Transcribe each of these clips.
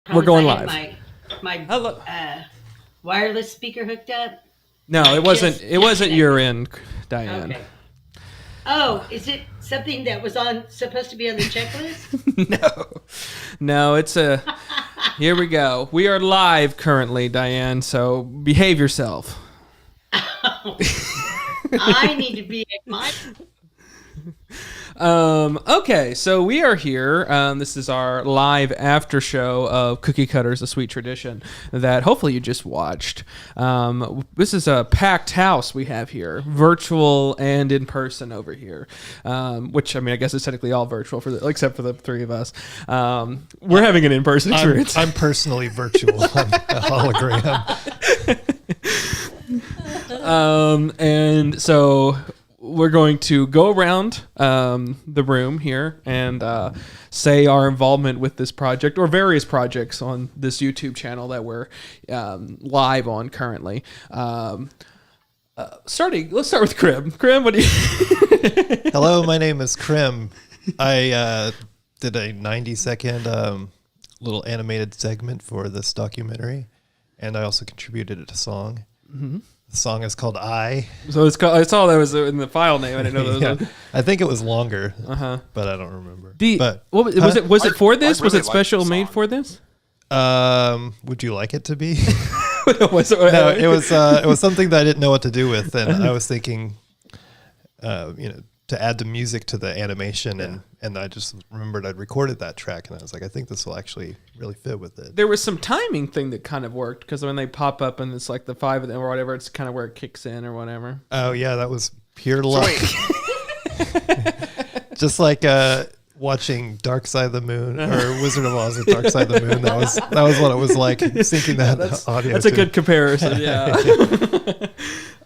We're going I had live. My Hello. wireless speaker hooked up. No, it wasn't. Just It wasn't disconnected. your end, Diane. Okay. Oh, is it something that was supposed to be on the checklist? No. It's a. Here we go. We are live currently, Diane. So behave yourself. I need to be at my. Okay, so we are here. This is our live after show of Cookie Cutters, a Sweet Tradition that hopefully you just watched. This is a packed house we have here, virtual and in person over here. Which I guess it's technically all virtual except for the three of us. We're having an in-person experience. I'm personally virtual. I'm a hologram. And so we're going to go around the room here and say our involvement with this project or various projects on this YouTube channel that we're live on currently. Let's start with Krim. Krim, what do you... Hello, my name is Krim. I did a 90-second little animated segment for this documentary, and I also contributed a song. Mm-hmm. The song is called I. So it's called, I saw that was in the file name. I didn't know that was. I think it was longer, but I don't remember. Was it for this? I was really it special liked the made song. for this? Would you like it to be? No, It was something that I didn't know what to do with, and I was thinking, to add the music to the animation, and I just remembered I'd recorded that track, and I was like, I think this will actually really fit with it. There was some timing thing that kind of worked because when they pop up and it's like the five of them or whatever, it's kind of where it kicks in or whatever. Oh yeah, that was pure luck. Wait, Just like watching Dark Side of the Moon or Wizard of Oz with Dark Side of the Moon. That was what it was like syncing that audio. That's a good comparison. Yeah.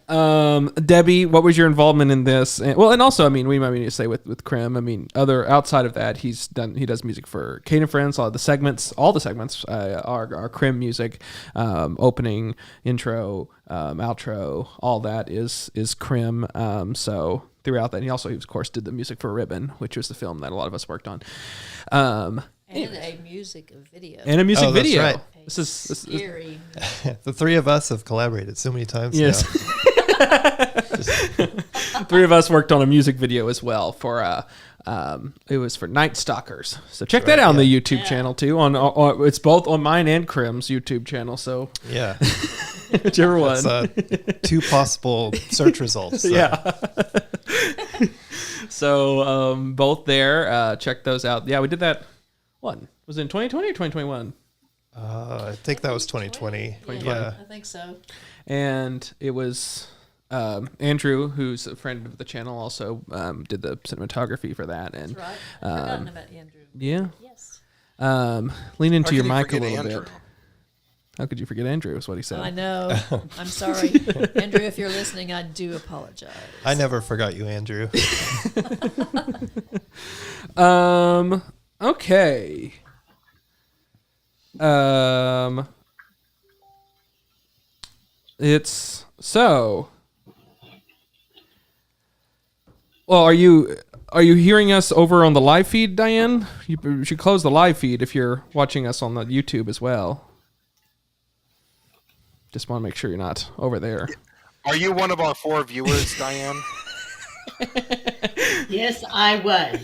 Debbie, what was your involvement in this? And also, we might need to say with Krim. Other outside of that, he does music for Cade and Friends. All the segments are Krim music. Opening, intro, outro, all that is Krim. So throughout that, he of course did the music for Ribbon, which was the film that a lot of us worked on. And a music video. Video. Right. This is Scary. The three of us have collaborated so many times. Yes. Now. Three of us worked on a music video as well for it was for Night Stalkers. So check that out on the YouTube channel too. It's both on mine and Krim's YouTube channel. So Yeah. whichever one. That's two possible search results. So. Yeah. So both there. Check those out. Yeah, we did that. What was it in 2020 or 2021? I think that was 2020. Yeah, I think so. And it was Andrew, who's a friend of the channel, also did the cinematography for that. And That's right. I've forgotten about Andrew. yeah, Yes. lean into How your could you mic a forget little Andrew? bit. How could you forget Andrew? Is what he said. I know. I'm sorry. Andrew, if you're listening, I do apologize. I never forgot you, Andrew. Okay. It's so. Well, are you hearing us over on the live feed, Diane? You should close the live feed if you're watching us on the YouTube as well. Just want to make sure you're not over there. are you one of our 4 viewers, Diane? Yes, I was.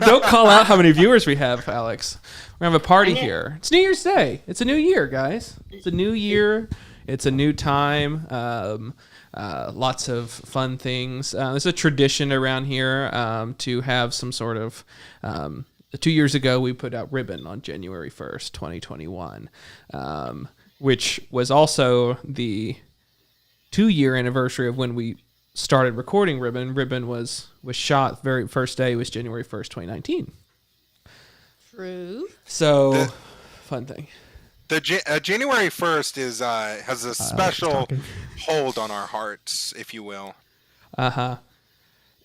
Don't call out how many viewers we have, Alex. We're gonna have a party I know. here. It's New Year's Day. It's a new year, guys. It's a new year. It's a new time. Lots of fun things. There's a tradition around here to have some sort of. 2 years ago, we put out Ribbon on January 1st, 2021, which was also the 2-year anniversary of when we started recording Ribbon. Ribbon was shot very first day was January 1st, 2019. True. So, fun thing. The January 1st is has a special hold on our hearts, if you will.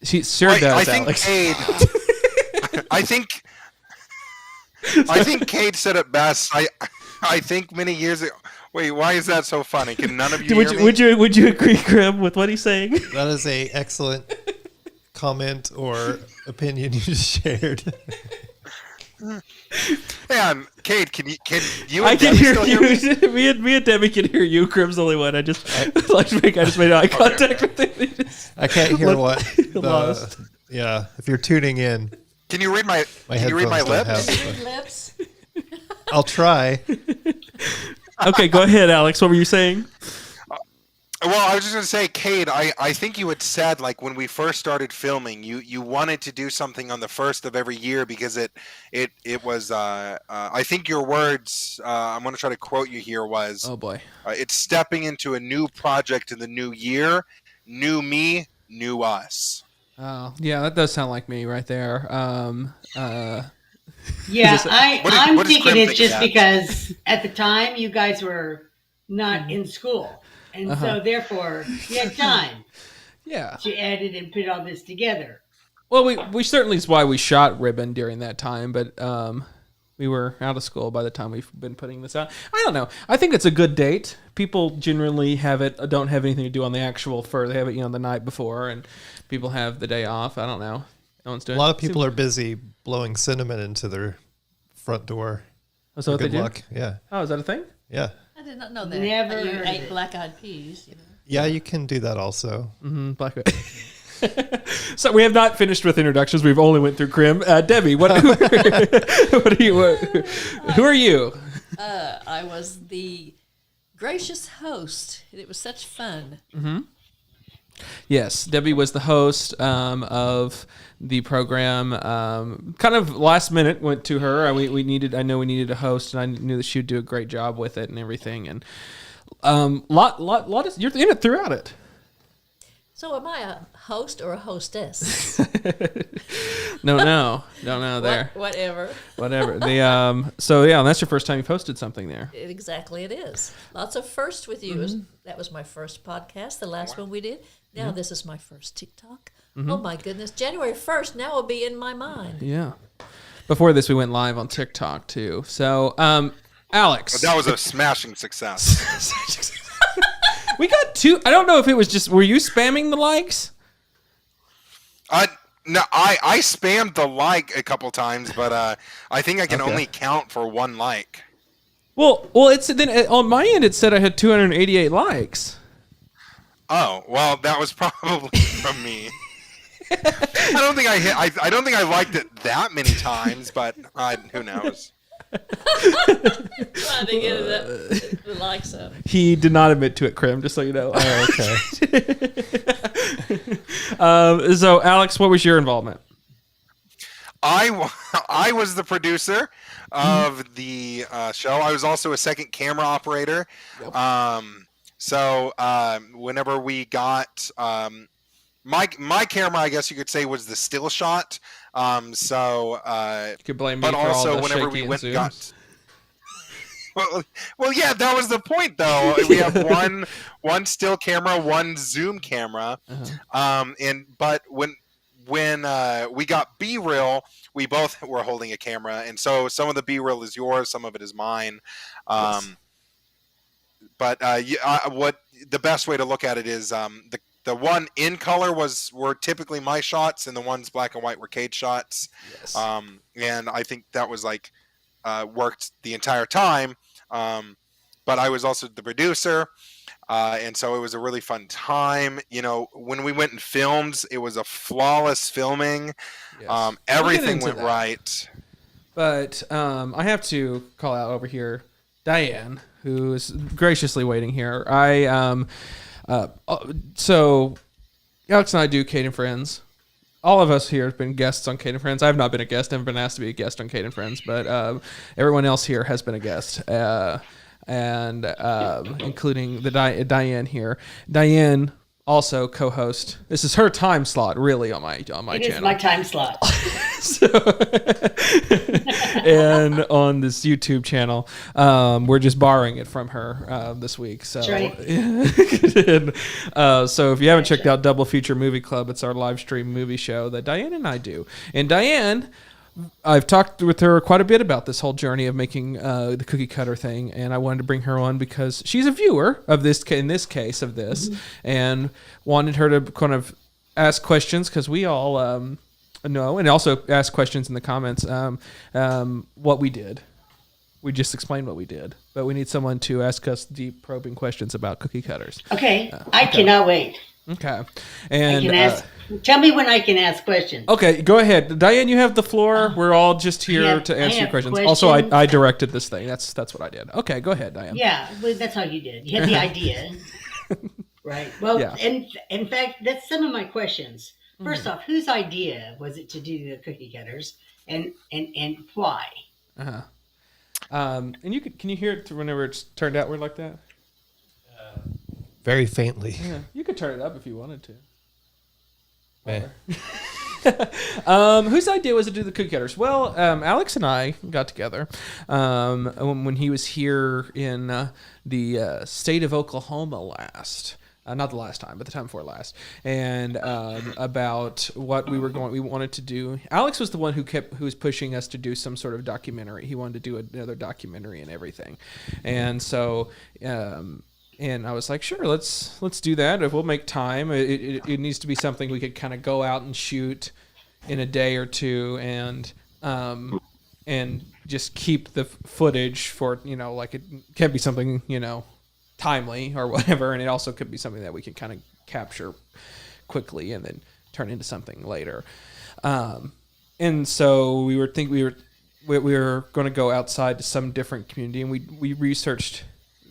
She sure does, I think Alex. Cade. I think Cade said it best. I think many years ago. Wait, why is that so funny? Can none of you hear me? Would you agree, Krim, with what he's saying? That is a excellent comment or opinion you just shared. Man, Cade, can you I and can Debbie hear still hear me? you. me and Debbie can hear you. Crim's the only one. I just made eye contact with him. He just I can't hear what. lost. Yeah, if you're tuning in, Can you read my headphones don't lips? have- Read lips. I'll try. Okay, go ahead, Alex. What were you saying? Well, I was just going to say, Cade, I think you had said, like, when we first started filming, you wanted to do something on the first of every year because it was, I think your words, I'm going to try to quote you here, was, Oh boy. it's stepping into a new project in the new year, new me, new us. Oh, yeah, that does sound like me right there. Yeah, I'm what does thinking Crim it's think just of that? because at the time you guys were not in school. And so therefore you had time Yeah. to edit and put all this together. Well, we certainly is why we shot Ribbon during that time, but we were out of school by the time we've been putting this out. I don't know. I think it's a good date. People generally don't have anything to do on the actual They have it, the night before, and people have the day off. I don't know. No one's doing. A lot of people are busy blowing cinnamon into their front door. Oh, so what Good they do? luck. Yeah. Oh, is that a thing? Yeah. I did not know that. Never You heard ate it. black-eyed peas. Yeah, you can do that also. Mm-hmm. Black. So we have not finished with introductions. We've only went through Crim. Debbie, what are you? Who are you? I was the gracious host. It was such fun. Yes, Debbie was the host of the program. Kind of last minute went to her. I know we needed a host, and I knew that she would do a great job with it and everything. And you're in it throughout it. So am I a host or a hostess? No, there. Whatever. Whatever. So yeah, that's your first time you've hosted something there. Exactly, it is. Lots of firsts with you. That was my first podcast, the last one we did. Now this is my first TikTok. Oh my goodness. January 1st now will be in my mind. Yeah. Before this, we went live on TikTok too. So, Alex. That was a smashing success. We got 2. I don't know if it was just. Were you spamming the likes? No, I spammed the like a couple times, but I think I can only count for one like. Well, it's then on my end. It said I had 288 likes. Oh, well, that was probably from me. I don't think I liked it that many times, but who knows? Trying to get the likes up. He did not admit to it, Crim, just so you know. Oh, okay. So, Alex, what was your involvement? I was the producer of the show. I was also a second camera operator. Yep. So whenever we got my camera, I guess you could say, was the still shot. You could blame me but for all also the whenever shaky we and went and zooms. got. Well, yeah, that was the point, though. We have one still camera, one zoom camera, but when we got B-reel, we both were holding a camera, and so some of the B-reel is yours, some of it is mine. Yes. But what the best way to look at it is the one in color were typically my shots, and the ones black and white were Cade shots. Yes. And I think that was worked the entire time. But I was also the producer, and so it was a really fun time. When we went and filmed, it was a flawless filming. Yes. Everything into went that. right. But I have to call out over here Diane, who is graciously waiting here. So Alex and I do Cade and Friends. All of us here have been guests on Cade and Friends. I've not been a guest, never been asked to be a guest on Cade and Friends, but everyone else here has been a guest, and including Diane here. Diane also co-host. This is her time slot, really, on my channel. It is my time slot. And on this YouTube channel, we're just borrowing it from her this week. So, That's right. and, so if you haven't checked out Double Feature Movie Club, it's our live stream movie show that Diane and I do. And Diane, I've talked with her quite a bit about this whole journey of making the cookie cutter thing, and I wanted to bring her on because she's a viewer of this, in this case of this, and wanted her to kind of ask questions because we all No, and also ask questions in the comments. What we did. We just explained what we did, but we need someone to ask us deep, probing questions about cookie cutters. Okay, I cannot wait. Okay, I and can ask. Tell me when I can ask questions. okay, go ahead, Diane. You have the floor. We're all just here to I answer your have questions. questions. Also, I directed this thing. That's what I did. Okay, go ahead, Diane. Yeah, well, that's all you did. You had the idea, right? Well, Yeah. and in fact, that's some of my questions. First off, whose idea was it to do the cookie cutters, and why? Uh-huh. And can you hear it whenever it's turned outward like that? Very faintly. Yeah, you could turn it up if you wanted to. Meh. Whose idea was it to do the cookie cutters? Well, Alex and I got together when he was here in the state of Oklahoma last. Not the last time, but the time before last, and about what we wanted to do. Alex was the one who was pushing us to do some sort of documentary. He wanted to do another documentary and everything, and so. And I was like, sure, let's do that. If we'll make time, it needs to be something we could kind of go out and shoot in a day or two, and just keep the footage for, like it can be something, timely or whatever, and it also could be something that we can kind of capture quickly and then turn into something later. And so we were going to go outside to some different community, and we researched.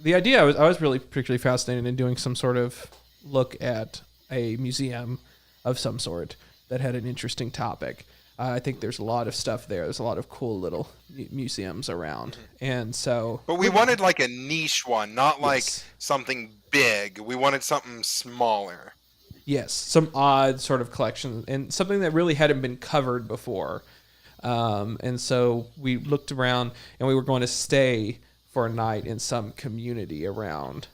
The idea, I was really particularly fascinated in doing some sort of look at a museum of some sort that had an interesting topic. I think there's a lot of stuff there. There's a lot of cool little museums around. And so... But we wanted like a niche one, not like Yes. something big. We wanted something smaller. Yes, some odd sort of collection and something that really hadn't been covered before. And so we looked around, and we were going to stay for a night in some community around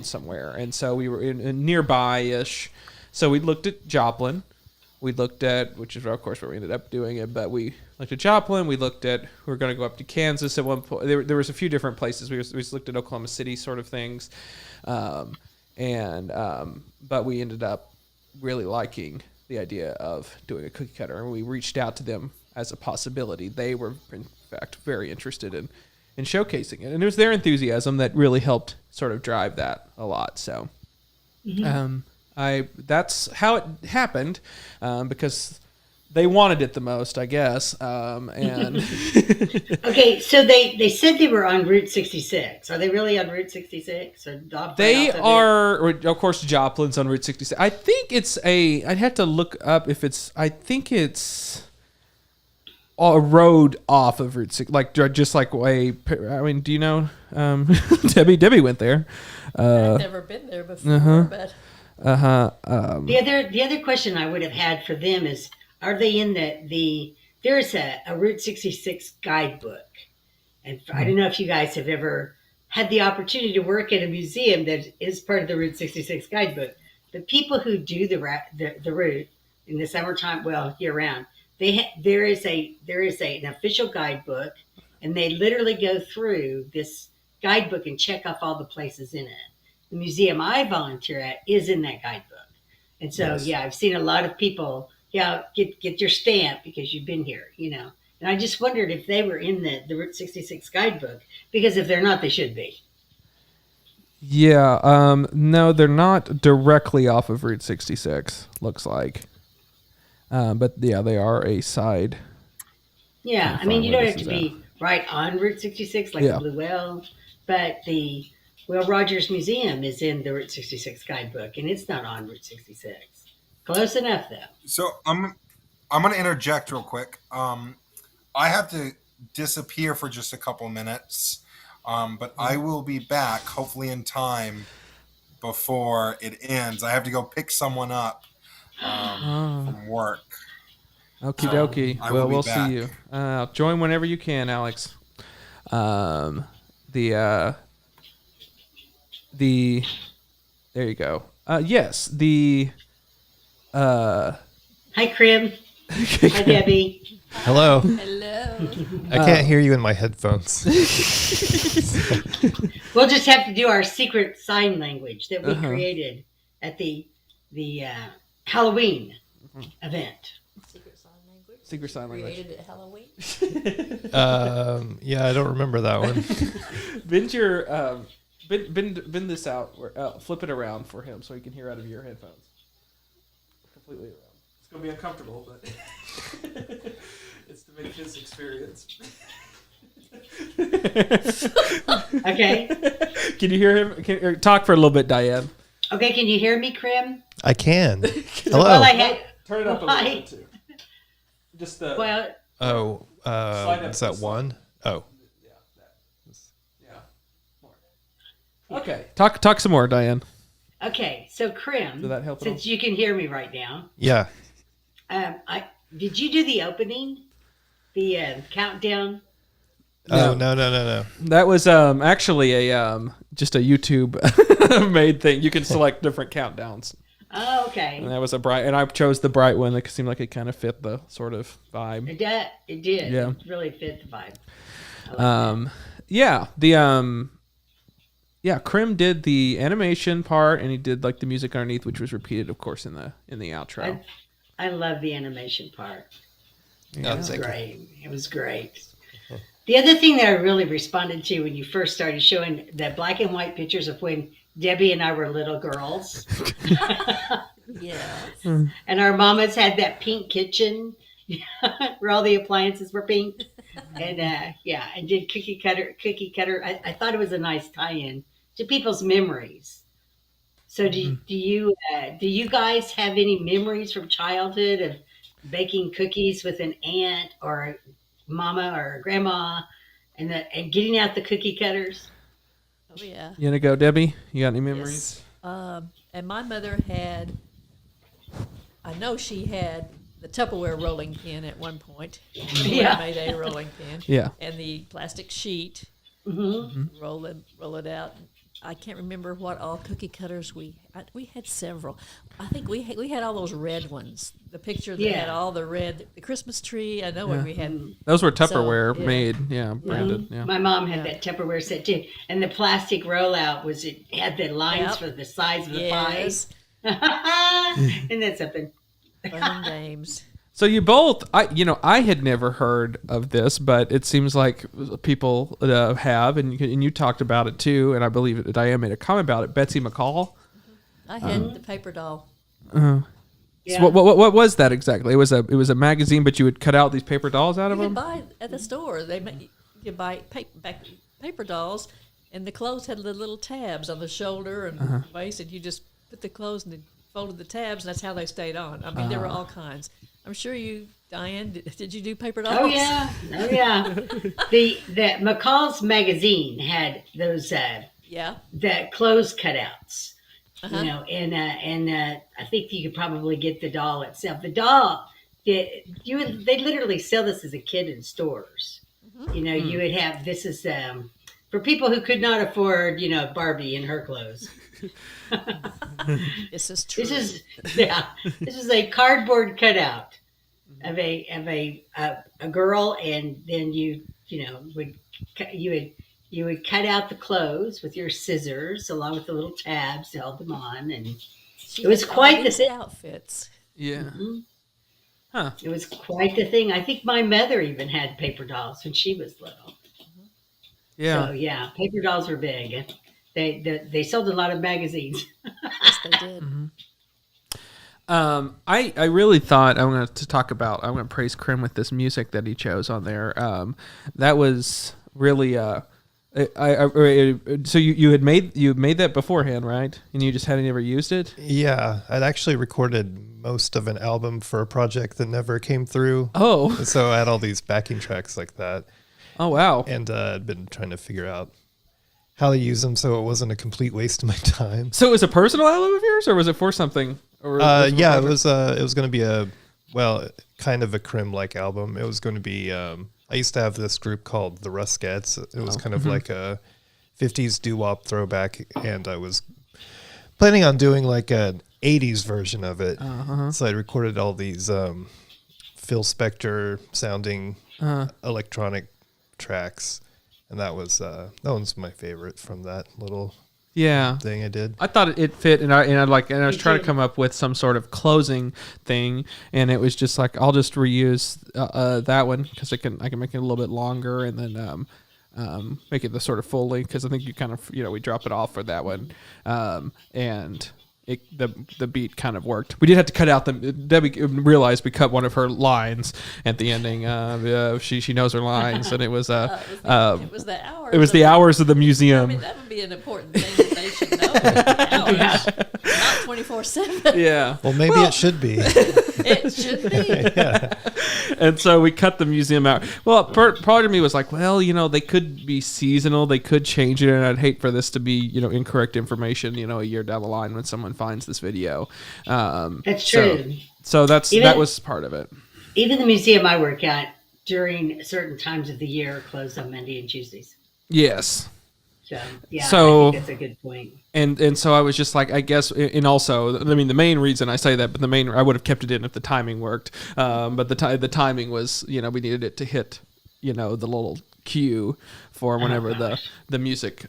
somewhere. And so we were in nearby-ish. So we looked at Joplin. We looked at, which is of course where we ended up doing it, but we looked at Joplin. We looked at, we were going to go up to Kansas at one point. There was a few different places. We just looked at Oklahoma City sort of things. But we ended up really liking the idea of doing a cookie cutter, and we reached out to them as a possibility. They were, in fact, very interested in showcasing it, and it was their enthusiasm that really helped sort of drive that a lot. So, that's how it happened, because they wanted it the most, I guess. And Okay, so they said they were on Route 66. Are they really on Route 66? Or they are, or of course, Joplin's on Route 66. I think it's I'd have to look up if it's. I think it's a road off of Route 6, like just like way. I mean, do you know? Debbie went there. I've never been there before, but The other question I would have had for them is, are they in there's a Route 66 guidebook, and I don't know if you guys have ever had the opportunity to work at a museum that is part of the Route 66 guidebook. The people who do the route in the summertime, well, year round, there is an official guidebook, and they literally go through this guidebook and check off all the places in it. The museum I volunteer at is in that guidebook, and so yeah, I've seen a lot of people. Yeah, get your stamp because you've been here, And I just wondered if they were in the Route 66 guidebook, because if they're not, they should be. Yeah. No, they're not directly off of Route 66. Looks like. But yeah, they are a side. Yeah, I mean, you don't have to be right on Route 66 like the Blue Whale, but the Will Rogers Museum is in the Route 66 guidebook, and it's not on Route 66. Close enough, though. So I'm going to interject real quick. I have to disappear for just a couple minutes, but I will be back hopefully in time before it ends. I have to go pick someone up from work. Okie dokie. I Well, will be we'll back. see you. Join whenever you can, Alex. There you go. Yes, Hi, Krim. Hi, Debbie. Hello. hello. I can't hear you in my headphones. We'll just have to do our secret sign language that we created at the Halloween. event? Secret sign language. Secret sign language. Created at Halloween. Yeah, I don't remember that one. Bend your bend this out. Flip it around for him so he can hear out of your headphones. Completely around. It's gonna be uncomfortable, but it's to make his experience. Okay. Can you hear him? Talk for a little bit, Diane. Okay, can you hear me, Krim? I can. Hello. Well, I had. Turn it up a little bit too. Just the. Well, Oh, Slide up is that this one? Oh, Yeah. More. Okay. Talk some more, Diane. okay. So, Krim, Did that help at all? since you can hear me right now, yeah. Did you do the opening, the countdown? Oh, no. That was actually a just a YouTube made thing. You can select different countdowns. Oh, okay. And that was a bright, and I chose the bright one that seemed like it kind of fit the sort of vibe. It did. It did. Yeah. It really fit the vibe. I like Yeah, Krim did the animation part, and he did like the music underneath, which was repeated, of course, in the outro. that. I love the animation part. Yeah. It was great. It was great. The other thing that I really responded to when you first started showing the black and white pictures of when Debbie and I were little girls, Yeah. and our mamas had that pink kitchen where all the appliances were pink, and and did cookie cutter. I thought it was a nice tie-in to people's memories. So do you guys have any memories from childhood of baking cookies with an aunt or a mama or a grandma, and getting out the cookie cutters? Oh yeah. You gonna go, Debbie? You got any memories? Yes. And my mother had. I know she had the Tupperware rolling pin at one point. Yeah. Made a rolling pin. Yeah. And the plastic sheet. Mm-hmm. Roll it out. I can't remember what all cookie cutters we had several. I think we had all those red ones. The picture that had all the red, the Christmas tree. I know what we had. Those were Tupperware So, yeah. made, branded. Yeah. My mom had that Tupperware set too, and the plastic rollout it had the lines Yep. for the size of the Yes. pies. Isn't that something? Fun and games. So you both, I had never heard of this, but it seems like people have, and you talked about it too, and I believe Diane made a comment about it. Betsy McCall. I had the paper doll. Yeah. So what was that exactly? It was a magazine, but you would cut out these paper dolls out of You them. could buy at the store. You could buy paper dolls, and the clothes had the little tabs on the shoulder and waist, and you just put the clothes and then folded the tabs, and that's how they stayed on. I mean, there were all kinds. I'm sure you, Diane, did you do paper dolls? Oh yeah. The McCall's magazine had those Yeah. the clothes cutouts. Uh-huh. You know, and I think you could probably get the doll itself. The doll, they literally sell this as a kid in stores. Mm-hmm. You know, you would have this is for people who could not afford, Barbie and her clothes. This is true. This is a cardboard cutout of a girl, and then you would cut out the clothes with your scissors along with the little tabs to hold them on, and She it was had all quite the these thing. outfits. Yeah. It was quite the thing. I think my mother even had paper dolls when she was little. Yeah. So yeah, paper dolls were big. They sold a lot of magazines. Yes, they did. I really thought I'm going to praise Krim with this music that he chose on there. That was really so you had made that beforehand, right? And you just hadn't ever used it? Yeah, I'd actually recorded most of an album for a project that never came through. Oh. So I had all these backing tracks like that. Oh wow. And I'd been trying to figure out how to use them so it wasn't a complete waste of my time. So it was a personal album of yours, or was it for something? Or Yeah, it was going to be kind of a Krim-like album. It was going to be, I used to have this group called the Ruskettes. It was kind of like a 50s doo-wop throwback, and I was planning on doing like an 80s version of it. So I recorded all these Phil Spector sounding electronic tracks, and that one's my favorite from that little Yeah. thing I did. I thought it fit, and I was Me trying to too. come up with some sort of closing thing, and it was just like I'll just reuse that one because I can make it a little bit longer, and then make it the sort of full length because I think you kind of we drop it off for that one, and. The beat kind of worked. We did have to cut out Debbie realized we cut one of her lines at the ending. She knows her lines, and it was it was the hours. it was the hours of the museum. I mean, that would be an important thing that they should know. Hours, not 24/7. Yeah. Well, maybe it should be. It should be. And so we cut the museum out. Well, part of me was like, well, they could be seasonal. They could change it, and I'd hate for this to be, incorrect information, a year down the line when someone finds this video. That's true. So that was part of it. Even the museum I work at during certain times of the year are closed on Monday and Tuesdays. Yes. So yeah, So- I think that's a good point. And so I was just like, I guess, and also, I mean, the main reason I say that, but I would have kept it in if the timing worked. But the timing was, we needed it to hit, the little cue for whenever the music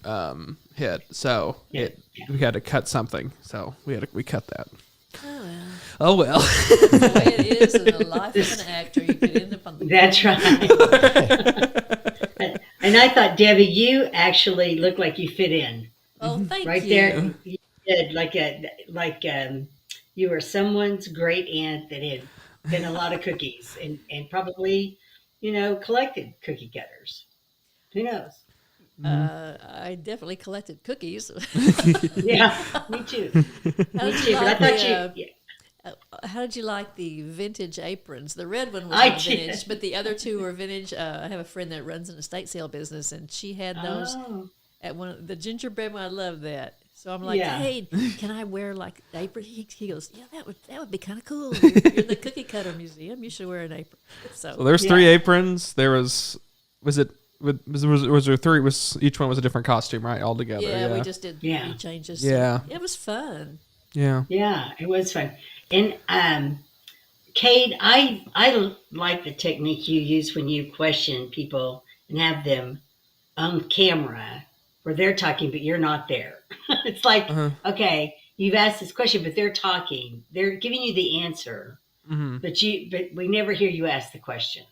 hit. So we had to cut something. So we cut that. Oh well. The way it is in the life of an actor, you could end up on the. That's right. And I thought, Debbie, you actually look like you fit in Oh, thank right you. there. You did like you were someone's great aunt that had been a lot of cookies and probably collected cookie cutters. Who knows? I definitely collected cookies. Yeah, me too. How Me did too. you But I like thought the, you. how did you like the vintage aprons? The red one was I not did. vintage, but the other two were vintage. I have a friend that runs an estate sale business, and she had those Oh, at the gingerbread one. I love that. So I'm like, Yeah. hey, can I wear like the apron? He goes, yeah, that would be kind of cool. You're in the cookie cutter museum. You should wear an apron. So So there's 3 aprons. There was there 3? Was each one was a different costume, right? All together. yeah, we just did Yeah. changes. Yeah. It was fun. Yeah. yeah, it was fun. And Cade, I like the technique you use when you question people and have them on camera where they're talking, but you're not there. It's like, okay, you've asked this question, but they're talking. They're giving you the answer, Mm-hmm. but we never hear you ask the question.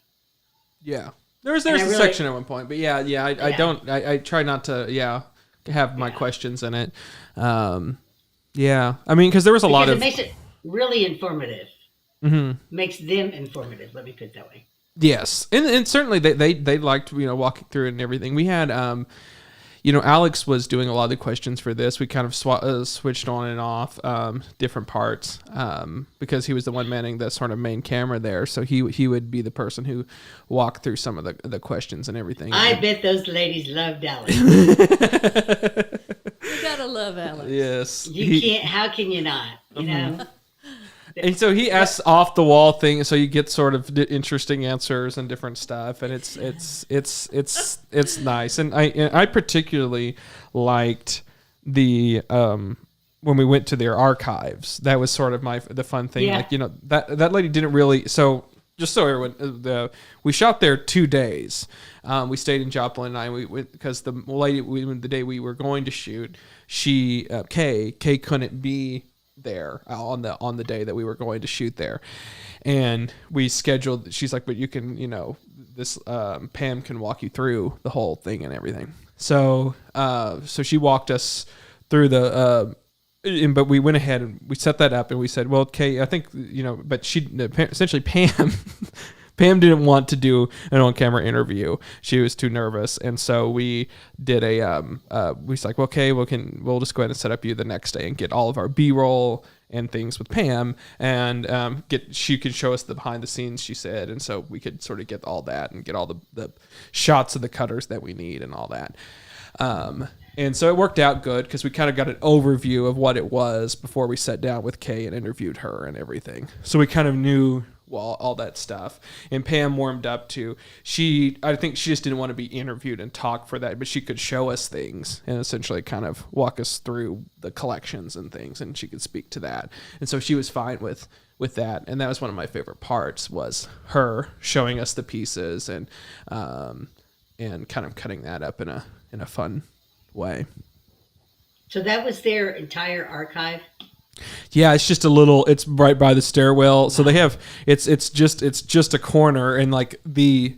Yeah. There's And a I really- section at one point, but I try not to have my questions in it. Yeah. I mean, because there was a lot Because of it makes it really informative. Mhm. Makes them informative. Let me put it that way. Yes, and certainly they liked walking through it and everything. We had Alex was doing a lot of the questions for this. We kind of switched on and off different parts because he was the one manning the sort of main camera there. So he would be the person who walked through some of the questions and everything. I bet those ladies loved Alex. You gotta love Alex. Yes, You can't. How can you not? You know. And so he asks off the wall things, so you get sort of interesting answers and different stuff, and it's nice. And I particularly liked the when we went to their archives. That was sort of the fun thing. Yeah. Like that lady didn't really. So just so everyone, we shot there 2 days. We stayed in Joplin, and I went because the lady the day we were going to shoot, she Kay couldn't be there on the day that we were going to shoot there, and we scheduled. She's like, but you can, this Pam can walk you through the whole thing and everything. So she walked us through but we went ahead and we set that up, and we said, well, okay, I think but she essentially Pam didn't want to do an on-camera interview. She was too nervous, and so we did we was like, well, okay, we'll just go ahead and set up you the next day and get all of our B-roll and things with Pam, and she could show us the behind the scenes, she said, and so we could sort of get all that and get all the shots of the cutters that we need and all that. And so it worked out good because we kind of got an overview of what it was before we sat down with Kay and interviewed her and everything. So we kind of knew all that stuff. And Pam warmed up to, I think she just didn't want to be interviewed and talk for that, but she could show us things and essentially kind of walk us through the collections and things, and she could speak to that. And so she was fine with that. And that was one of my favorite parts, was her showing us the pieces and kind of cutting that up in a fun way. So that was their entire archive. Yeah, it's just a little. It's right by the stairwell, so they have. It's just a corner, and like the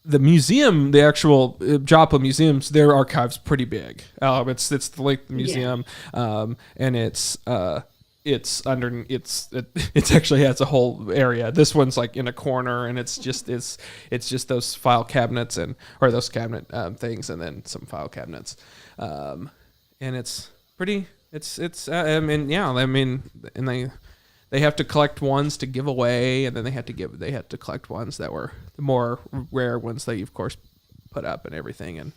museum, the actual Joppa museums, their archive's pretty big. It's the Lake Museum, and it's under it actually has a whole area. This one's like in a corner, and it's just those file cabinets or those cabinet things, and then some file cabinets, and it's pretty. I mean, and they have to collect ones to give away, and then they had to collect ones that were the more rare ones that you of course put up and everything, and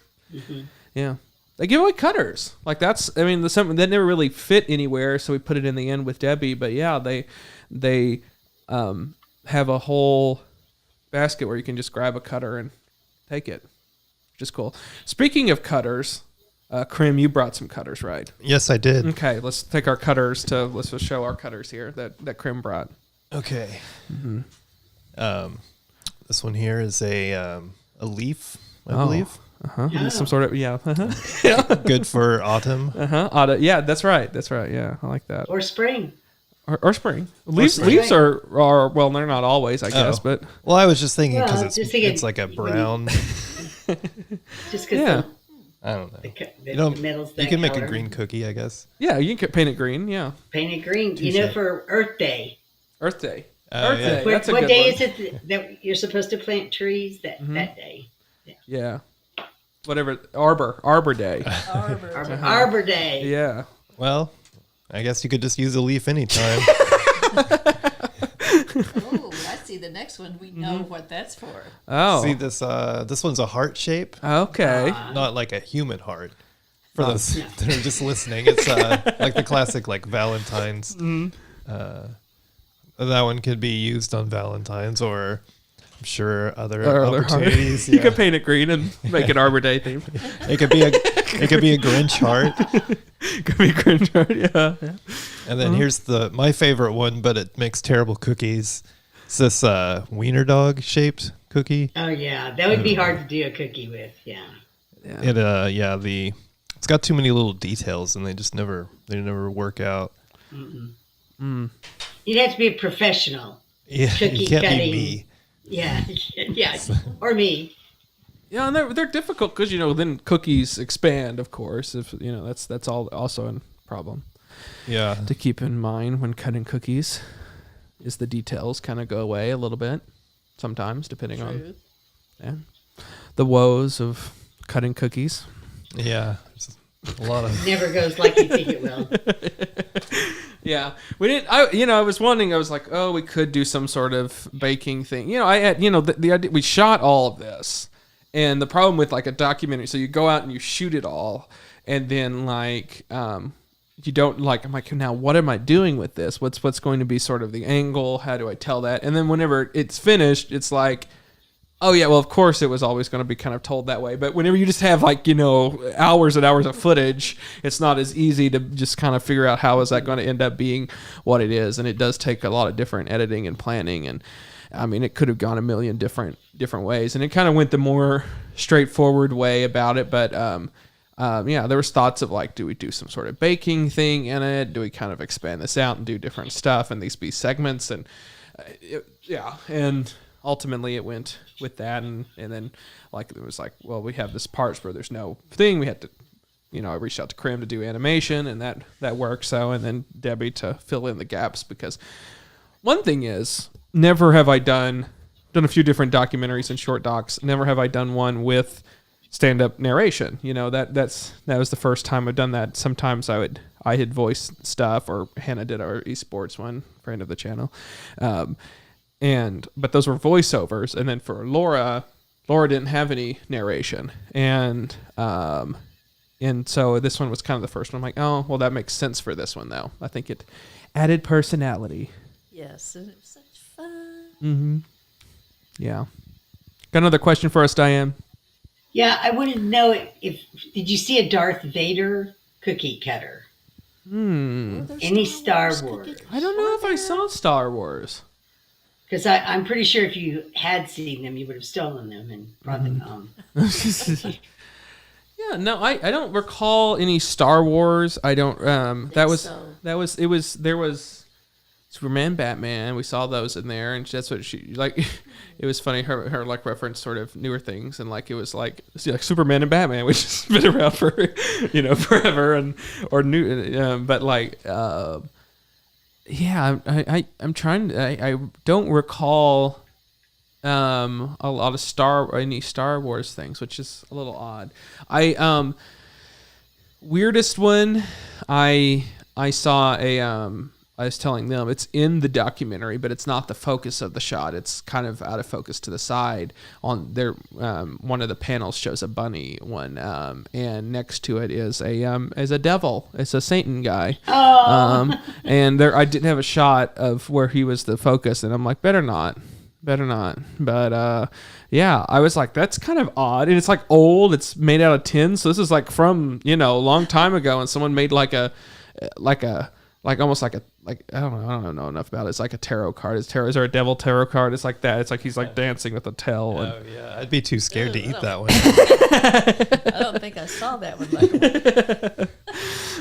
yeah, they give away cutters. Like that's, I mean, that never really fit anywhere, so we put it in the end with Debbie. But yeah, they have a whole basket where you can just grab a cutter and take it, which is cool. Speaking of cutters. Krim, you brought some cutters, right? Yes, I did. Okay, let's take our cutters let's just show our cutters here that Krim brought. Okay. This one here is a leaf, I believe. Some sort of yeah. Good for autumn. Yeah, that's right. Yeah, I like that. Or spring. Or spring. Leaves are well, they're not always, I guess, but well, I was just thinking because thinking it's like a brown. Just because yeah. I don't know. the metal's that you can make color. a green cookie, I guess. Yeah, you can paint it green. Yeah. Paint it green. Touché. For Earth Day. Earth Day. Oh, yeah. That's a what good day one. is it that you're supposed to plant trees? That day. Yeah. Whatever. Arbor Day. Arbor Day. Yeah. Well, I guess you could just use a leaf anytime. Oh, I see the next one. We know what that's for. Oh. See this one's a heart shape. Okay. Not like a human heart. For those that are just listening, it's like the classic like Valentine's. That one could be used on Valentine's or I'm sure other opportunities. You could paint it green and make it Arbor Day theme. It could be a Grinch heart. Could be Grinch heart, yeah. And then here's my favorite one, but it makes terrible cookies. It's this wiener dog shaped cookie. Oh yeah, that would be hard to do a cookie with. Yeah. It's got too many little details and they never work out. You'd have to be a professional. Yeah, Cookie you can't cutting. be me. Yeah, yeah, or me. Yeah, and they're difficult because then cookies expand. Of course, if that's all also a problem. Yeah, To keep in mind when cutting cookies, is the details kind of go away a little bit sometimes, depending on the woes of cutting cookies. yeah. It's a lot of Never goes like you think it will. Yeah, we didn't. I was wondering. I was like, oh, we could do some sort of baking thing. I had, the idea. We shot all of this, and the problem with like a documentary, so you go out and you shoot it all, and then like, you don't like. I'm like, now what am I doing with this? What's going to be sort of the angle? How do I tell that? And then whenever it's finished, it's like, oh yeah, well of course it was always going to be kind of told that way. But whenever you just have like hours and hours of footage, it's not as easy to just kind of figure out how is that going to end up being what it is. And it does take a lot of different editing and planning. And I mean, it could have gone a million different ways. And it kind of went the more straightforward way about it. But there was thoughts of like, do we do some sort of baking thing in it? Do we kind of expand this out and do different stuff and these be segments? And and ultimately it went with that, and then like it was like, well, we have this parts where there's no thing. We had to, I reached out to Krim to do animation, and that worked. So, and then Debbie to fill in the gaps, because one thing is, never have I done a few different documentaries and short docs. Never have I done one with stand-up narration. That was the first time I've done that. Sometimes I had voiced stuff, or Hannah did our esports one, friend of the channel. But those were voiceovers, and then for Laura didn't have any narration, and so this one was kind of the first one. I'm like, oh, well, that makes sense for this one, though. I think it added personality. Yes, and it was such fun. Mm-hmm. Yeah. Got another question for us, Diane? Yeah, I wanted to know did you see a Darth Vader cookie cutter? Any Star Wars? I don't know if I saw Star Wars. Because I'm pretty sure if you had seen them, you would have stolen them and brought them home. Yeah, Yeah, no, I don't recall any Star Wars. I don't. There was Superman, Batman. We saw those in there, and that's what she like. It was funny. Her like reference sort of newer things, and like it was like Superman and Batman, which has been around for forever, and or new. But like, yeah, I'm trying. I don't recall. A lot of any Star Wars things, which is a little odd. Weirdest one, I saw I was telling them it's in the documentary, but it's not the focus of the shot. It's kind of out of focus to the side. On there, one of the panels shows a bunny one, and next to it is a devil. It's a Satan guy. Oh. And there, I didn't have a shot of where he was the focus, and I'm like, better not. But yeah, I was like, that's kind of odd, and it's like old. It's made out of tin, so this is like from a long time ago, and someone made like almost like I don't know enough about it. It's like a tarot card. Is there a devil tarot card? It's like that. It's like he's like dancing with a tail. Oh yeah, I'd be too scared to eat that one. I don't think I saw that one.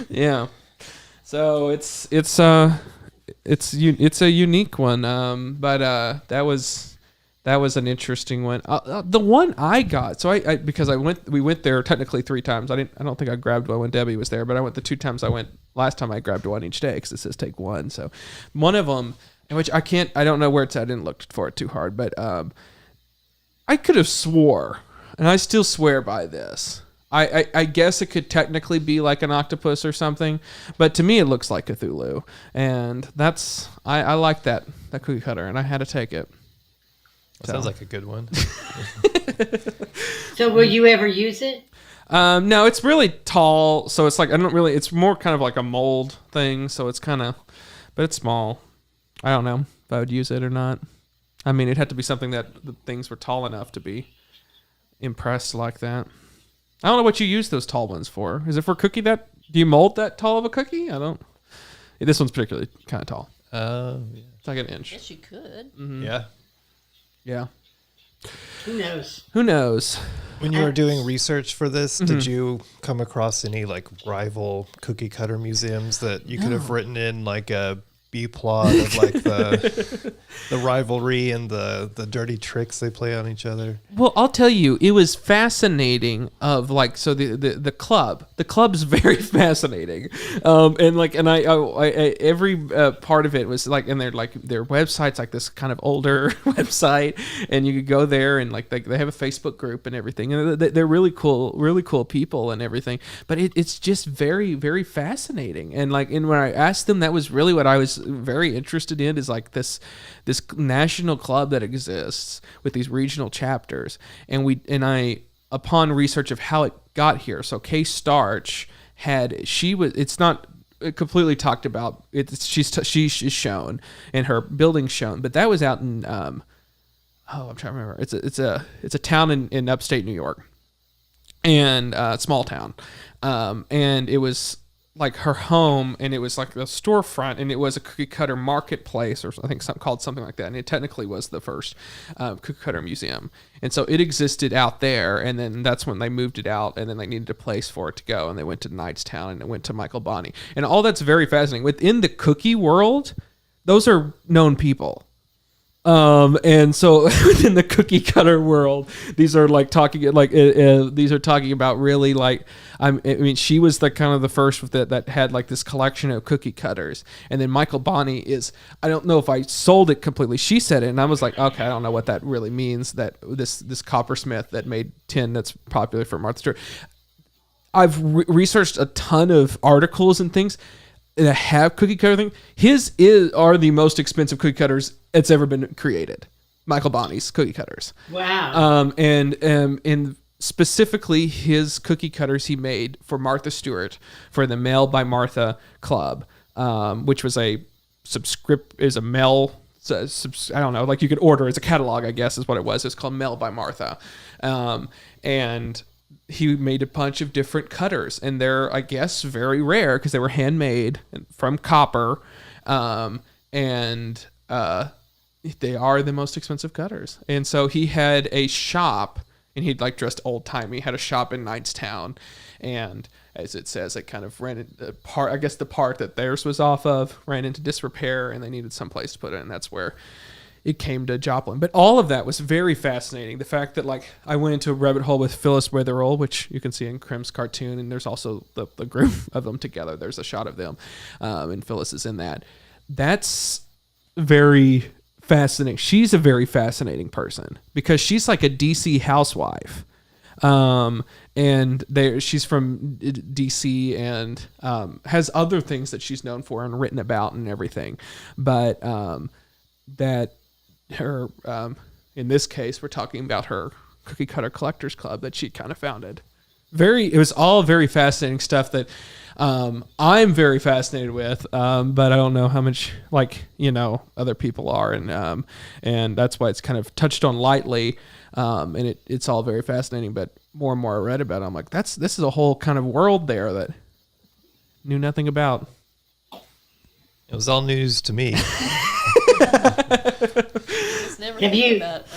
Yeah, so it's a unique one, but that was an interesting one. The one I got, so I because we went there technically 3 times. I don't think I grabbed one when Debbie was there, but I went the 2 times I went. Last time I grabbed one each day because it says take one. So one of them, which I don't know where it's at. I didn't look for it too hard, but I could have swore, and I still swear by this. I guess it could technically be like an octopus or something, but to me it looks like Cthulhu, and that's I like that cookie cutter, and I had to take it. Sounds like a good one. So will you ever use it? No, it's really tall, so it's like it's more kind of like a mold thing, so it's kind of, but it's small. I don't know if I would use it or not. I mean, it'd have to be something that the things were tall enough to be impressed like that. I don't know what you use those tall ones for. Is it for cookie do you mold that tall of a cookie? I don't. This one's particularly kind of tall. Yeah. It's like an inch. Yes, you could. Mm-hmm. Yeah. Yeah. Who knows? When you were doing research for this, did you come across any like rival cookie cutter museums that you could have written in like a B plot of like the rivalry and the dirty tricks they play on each other? Well, I'll tell you, it was fascinating. Of like, so the club's very fascinating, and I every part of it was like, and their website's like this kind of older website, and you could go there and like they have a Facebook group and everything, and they're really cool people and everything. But it's just very, very fascinating, and when I asked them, that was really what I was very interested in, is like this national club that exists with these regional chapters, and I upon research of how it got here. So Kay Starch it's not completely talked about. She's shown and her building shown, but that was out in I'm trying to remember. It's a town in upstate New York, and small town, and it was like her home, and it was like a storefront, and it was a cookie cutter marketplace, or I think something like that. And it technically was the first cookie cutter museum, and so it existed out there. And then that's when they moved it out, and then they needed a place for it to go, and they went to Knightstown, and it went to Michael Bonney, and all that's very fascinating. Within the cookie world, those are known people. And so within the cookie cutter world, these are like talking about really like, I mean, she was the kind of the first with that had like this collection of cookie cutters. And then Michael Bonney is, I don't know if I sold it completely. She said it, and I was like, okay, I don't know what that really means, that this coppersmith that made tin that's popular for Martha Stewart. I've researched a ton of articles and things that have cookie cutter thing. His are the most expensive cookie cutters that's ever been created. Michael Bonney's cookie cutters. Wow. And specifically his cookie cutters he made for Martha Stewart for the Mail by Martha Club, which was I don't know, like you could order as a catalog, I guess is what it was. It's called Mail by Martha. And he made a bunch of different cutters, and they're, I guess, very rare because they were handmade from copper, and they are the most expensive cutters. And so he had a shop and he'd like dressed old timey, had a shop in Knightstown, and as it says, it kind of ran into the part. I guess the part that theirs was off of ran into disrepair, and they needed some place to put it, and that's where it came to Joplin. But all of that was very fascinating. The fact that like I went into a rabbit hole with Phyllis Witherell, which you can see in Crim's cartoon, and there's also the group of them together. There's a shot of them, and Phyllis is in that. That's very fascinating. She's a very fascinating person because she's like a DC housewife. And she's from DC and has other things that she's known for and written about and everything. But that her, in this case, we're talking about her Cookie Cutter Collectors Club that she kind of founded. It was all very fascinating stuff that I'm very fascinated with, but I don't know how much other people are, and that's why it's kind of touched on lightly, and it's all very fascinating. But more and more I read about it, I'm like, this is a whole kind of world there that knew nothing about. It was all news to me.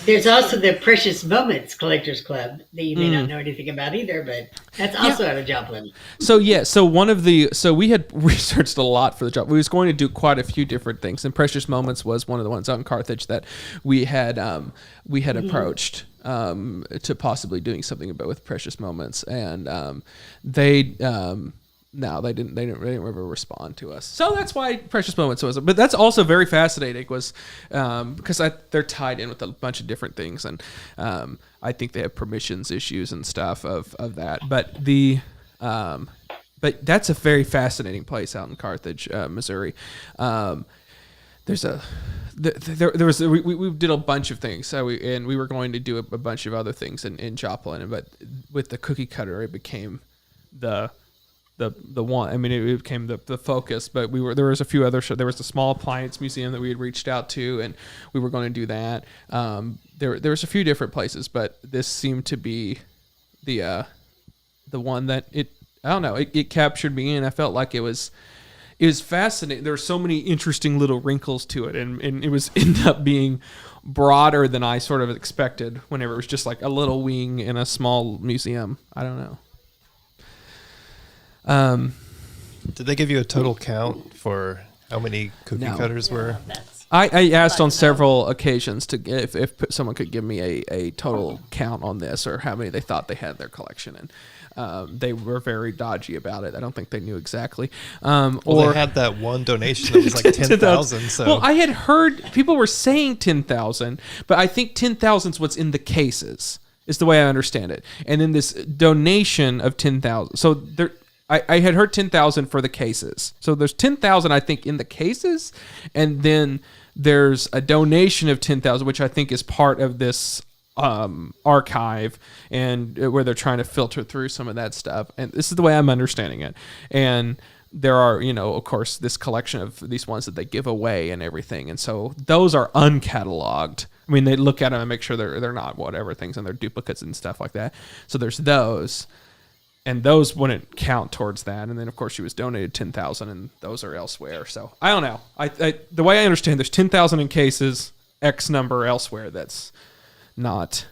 There's also the Precious Moments Collectors Club that you may not know anything about either, but that's also out of Joplin. So we had researched a lot for the job. We was going to do quite a few different things, and Precious Moments was one of the ones out in Carthage that we had approached to possibly doing something about with Precious Moments, and they didn't ever respond to us. So that's why Precious Moments was. But that's also very fascinating because they're tied in with a bunch of different things, and I think they have permissions issues and stuff of that. But but that's a very fascinating place out in Carthage, Missouri. We did a bunch of things. So we were going to do a bunch of other things in Joplin, but with the cookie cutter, it became the one. I mean, it became the focus. But there was a few other shows. There was the small appliance museum that we had reached out to, and we were going to do that. There was a few different places, but this seemed to be the one that it captured me, and I felt like it was fascinating. There were so many interesting little wrinkles to it, and it was ended up being broader than I sort of expected. Whenever it was just like a little wing in a small museum, I don't know. Did they give you a total count for how many cookie cutters were? I asked on several occasions to if someone could give me a total count on this or how many they thought they had in their collection, and they were very dodgy about it. I don't think they knew exactly. They had that one donation that was like 10,000. So well, I had heard people were saying 10,000, but I think 10,000 is what's in the cases. Is the way I understand it, and then this donation of 10,000. So there. I had heard 10,000 for the cases. So there's 10,000, I think, in the cases. And then there's a donation of 10,000, which I think is part of this archive and where they're trying to filter through some of that stuff. And this is the way I'm understanding it. And there are, of course, this collection of these ones that they give away and everything. And so those are uncatalogued. I mean, they look at them and make sure they're not whatever things and they're duplicates and stuff like that. So there's those. And those wouldn't count towards that. And then, of course, she was donated 10,000, and those are elsewhere. So I don't know. The way I understand, there's 10,000 in cases, X number elsewhere. That's not.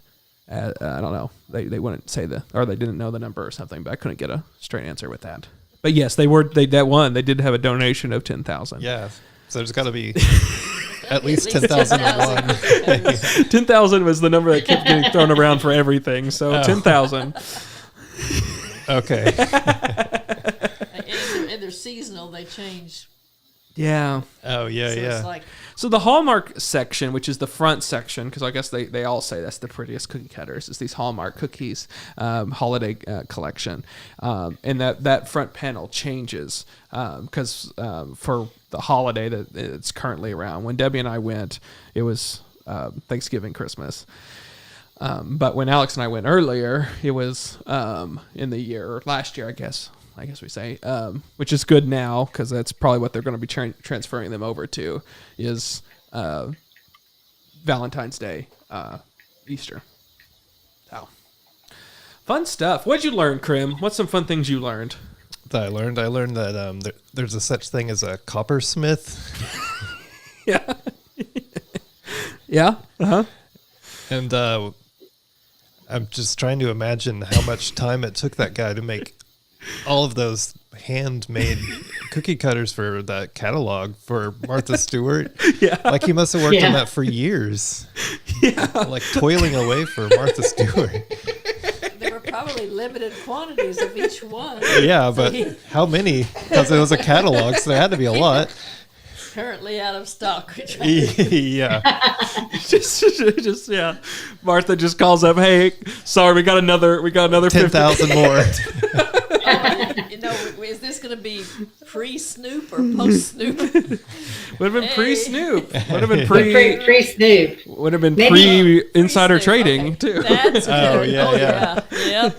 I don't know. They wouldn't say or they didn't know the number or something. But I couldn't get a straight answer with that. But yes, they They did have a donation of 10,000. Yeah. So there's got to be at least 10,001. 10,000 was the number that kept getting thrown around for everything. So 10,000. Okay. And they're seasonal. They change. Yeah. Oh, yeah, So the Hallmark section, which is the front section, because I guess they all say that's the prettiest cookie cutters, is these Hallmark cookies holiday collection. And that front panel changes because for the holiday that it's currently around. When Debbie and I went, it was Thanksgiving, Christmas. But when Alex and I went earlier, it was in the year, or last year, I guess we say, which is good now because that's probably what they're going to be transferring them over to is Valentine's Day, Easter. So, fun stuff. What'd you learn, Crim? What's some fun things you learned? That I learned that there's a such thing as a coppersmith. Yeah. Yeah. Uh-huh. And I'm just trying to imagine how much time it took that guy to make all of those handmade cookie cutters for that catalog for Martha Stewart. Yeah. Like he must have worked on Yeah. that for years. Yeah. Like toiling away for Martha Stewart. There were probably limited quantities of each one. Yeah, So but he- how many? Because it was a catalog, so there had to be a lot. currently out of stock. Yeah. just yeah. Martha just calls up, "Hey, sorry, we got another 10,000 more. You know, is this going to be pre-Snoop or post-Snoop? Would have been Hey. pre-Snoop. Would have been Pre Snoop. Would have been Maybe- pre-insider Pre-Snoop, trading okay. too. That's Oh, good. yeah, yeah.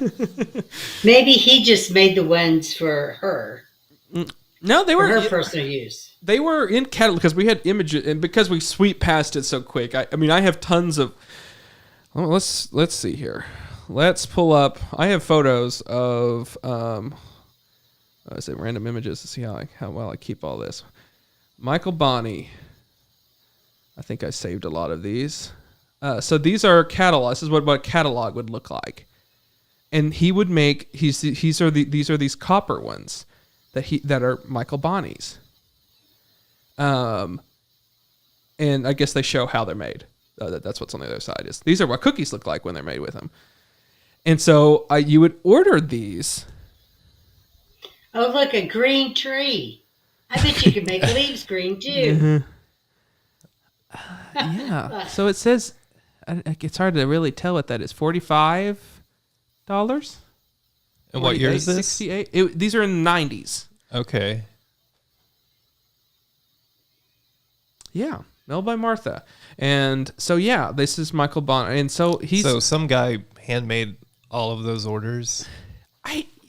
Maybe he just made the ones for her, No, they for her were personal use. they were in catalog because we had images, and because we sweep past it so quick. I mean, I have tons of. Oh, let's see here. Let's pull up. I have photos of I say random images to see how well I keep all this. Michael Bonney. I think I saved a lot of these. So these are catalogs. This is what a catalog would look like, and he would make these are these copper ones that are Michael Bonney's. And I guess they show how they're made. That's what's on the other side. These are what cookies look like when they're made with them. And so you would order these. Oh, look, a green tree. I bet you could make leaves green too. Yeah. So it says, it's hard to really tell what that is. $45. And what year is this? 68. These are in the 90s. Okay. Yeah. Mailed by Martha. And so, yeah, this is Michael Bonney. And so So some guy handmade all of those orders.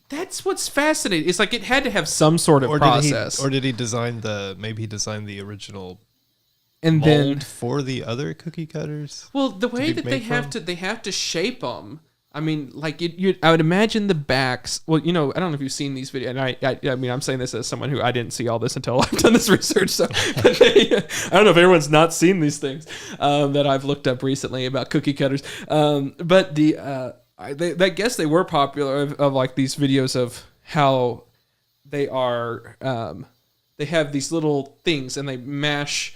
That's what's fascinating. It's like it had to have some sort of process. Did he design the original and mold then, for the other cookie cutters? well, the way be that made from? they have to shape them. I mean, like I would imagine the backs. Well, I don't know if you've seen these videos, and I mean, I'm saying this as someone who I didn't see all this until I've done this research. So I don't know if everyone's not seen these things that I've looked up recently about cookie cutters. But I guess they were popular of like these videos of how they are. They have these little things, and they mash.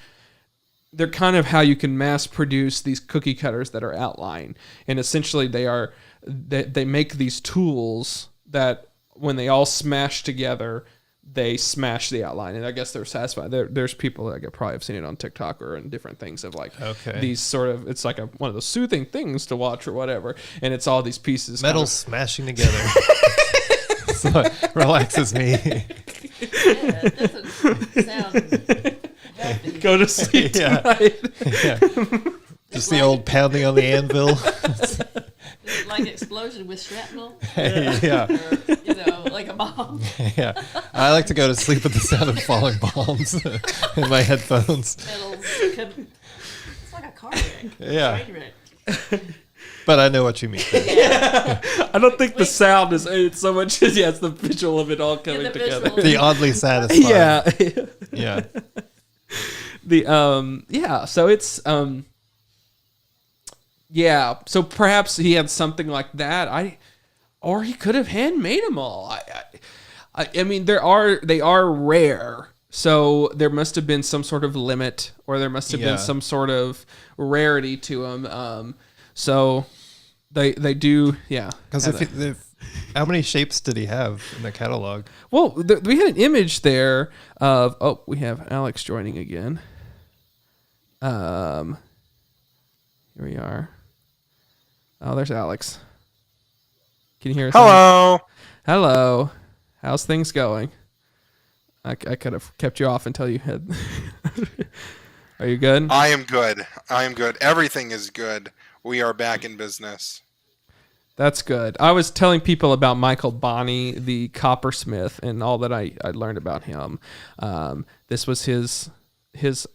They're kind of how you can mass produce these cookie cutters that are outline, and essentially they make these tools that when they all smash together, they smash the outline, and I guess they're satisfied. There's people that probably have seen it on TikTok or in different things of like these sort of, it's like one of those soothing things to watch or whatever, and it's all these pieces Metal smashing together. So it relaxes me. Yeah, it doesn't sound healthy. go to sleep Yeah. tonight. Yeah. Just the old pounding on the anvil. Is it like an explosion with shrapnel? Yeah. Or, like a bomb? Yeah. I like to go to sleep with the sound of falling bombs in my headphones. It's like a car wreck. Yeah. Train wreck. But I know what you mean. I don't think the sound is it's so much as it's the visual of it all coming the together. visual. The oddly satisfying. Yeah. Yeah. So it's so perhaps he had something like that. Or he could have handmade them all. I mean they are rare, so there must have been some sort of limit, or there must have been some sort of rarity to them. So they do, yeah. Because if how many shapes did he have in the catalog? Well, we had an image there of we have Alex joining again. Here we are. Oh, there's Alex. Can you hear us? Hello. Hello. How's things going? I could have kept you off until you had. Are you good? I am good. Everything is good. We are back in business. That's good. I was telling people about Michael Bonney, the coppersmith, and all that I learned about him. This was his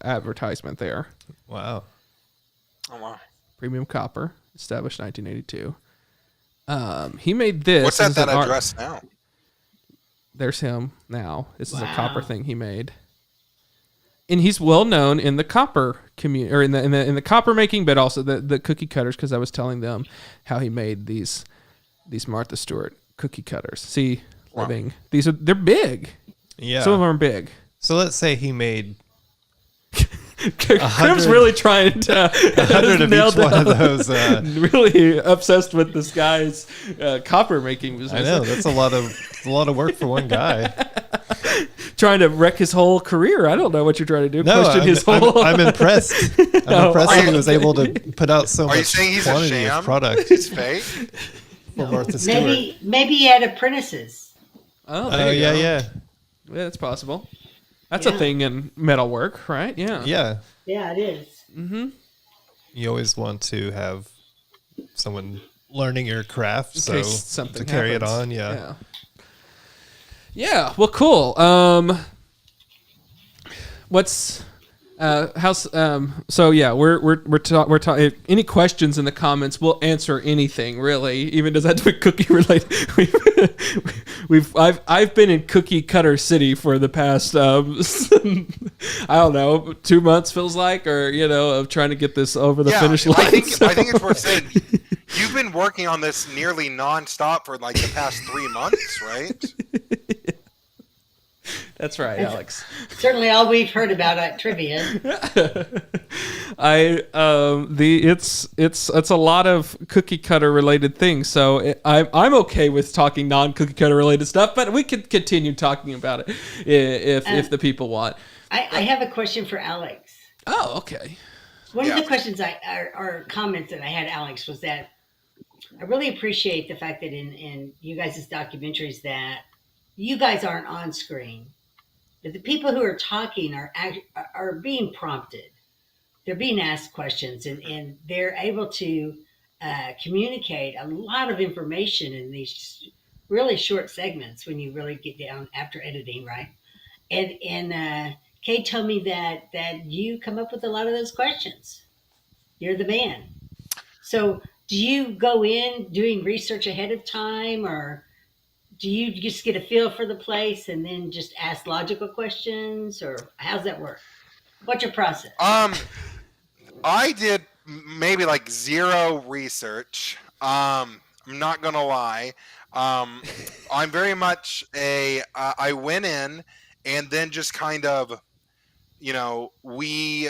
advertisement there. Wow. Oh wow. Premium copper, established 1982. He made this. What's This at is that an art- address now? There's him now. This is a copper thing he made. and he's well known in the copper community, or in the copper making, but also the cookie cutters, because I was telling them how he made these Martha Stewart cookie cutters. See, living they're big. Yeah. Some of them are big. So let's say he made Krim's really trying to 100 of nail each one down- of those. really obsessed with this guy's copper making business. I know that's a lot of work for one guy. Trying to wreck his whole career. I don't know what you're trying to do. No, Question his whole. I'm impressed. I'm impressed that he was able to put out so Are you much saying he's a quantity sham? of product He's fake. for Martha Stewart. Maybe he had apprentices. Oh, Oh there you yeah, go. yeah, Yeah, that's possible. That's a Yeah. thing in metalwork, right? Yeah. yeah. Yeah, it is. Mm-hmm. You always want to have someone learning your craft, In so case something to carry happens. it on. Yeah. Yeah. Well, cool. What's how's so yeah, we're talking. Any questions in the comments? We'll answer anything really, even does that to be cookie related. I've been in Cookie Cutter City for the past I don't know, 2 months feels like, or of trying to get this over the finish line. I think so- I think it's worth saying. You've been working on this nearly nonstop for like the past 3 months, right? That's right, Alex. Certainly all we've heard about at trivia. It's a lot of cookie cutter related things, so I'm okay with talking non-cookie cutter related stuff, but we could continue talking about it if the people want. I have a question for Alex. Oh, okay. One of the questions or comments that I had, Alex, was that I really appreciate the fact that in you guys' documentaries that you guys aren't on screen, but the people who are talking are being prompted. They're being asked questions, and they're able to communicate a lot of information in these really short segments when you really get down after editing, right? And Cade told me that you come up with a lot of those questions. You're the man. So do you go in doing research ahead of time, or do you just get a feel for the place and then just ask logical questions, or how's that work? What's your process? I did maybe like zero research. I'm not gonna lie. I'm very much I went in and then just kind of, we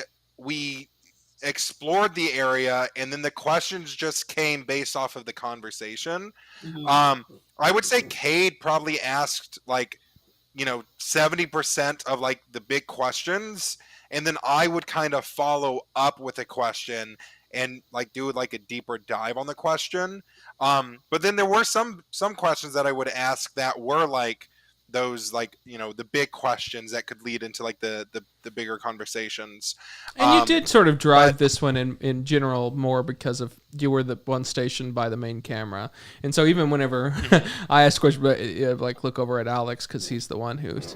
explored the area, and then the questions just came based off of the conversation. Mhm. I would say Cade probably asked 70% of like the big questions, and then I would kind of follow up with a question and like do like a deeper dive on the question. But then there were some questions that I would ask that were like those the big questions that could lead into like the bigger conversations. And you did sort of drive this one in general more because of you were the one stationed by the main camera, and so even whenever I ask questions, like look over at Alex because he's the one who's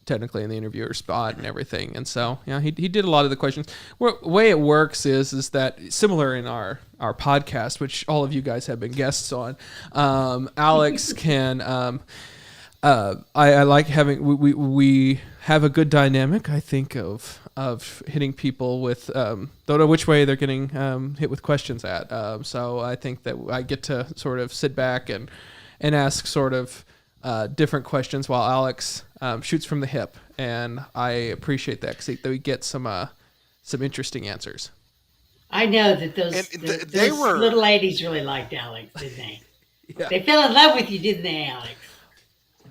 technically in the interviewer spot and everything, and so he did a lot of the questions. Way it works is that similar in our podcast, which all of you guys have been guests on. Alex can. I like having we have a good dynamic. I think of hitting people with don't know which way they're getting hit with questions at. So I think that I get to sort of sit back and ask sort of different questions while Alex shoots from the hip, and I appreciate that because we get some interesting answers. I know that those little ladies really liked Alex, didn't they? Yeah. They fell in love with you, didn't they, Alex?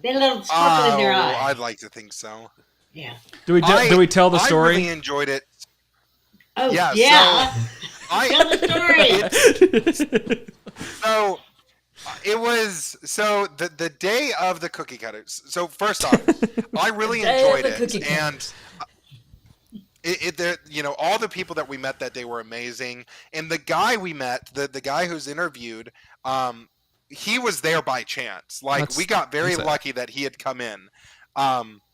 They had a little sparkle in their eye. I'd like to think so. Yeah. Do we tell the story? I really enjoyed it. Oh, Yeah, yeah. I Tell the story. So it was the day of the cookie cutters. So first off, I really enjoyed it, and all the people that we met that day were amazing. And the guy we met, the guy who's interviewed, he was there by chance. We got very lucky that he had come in.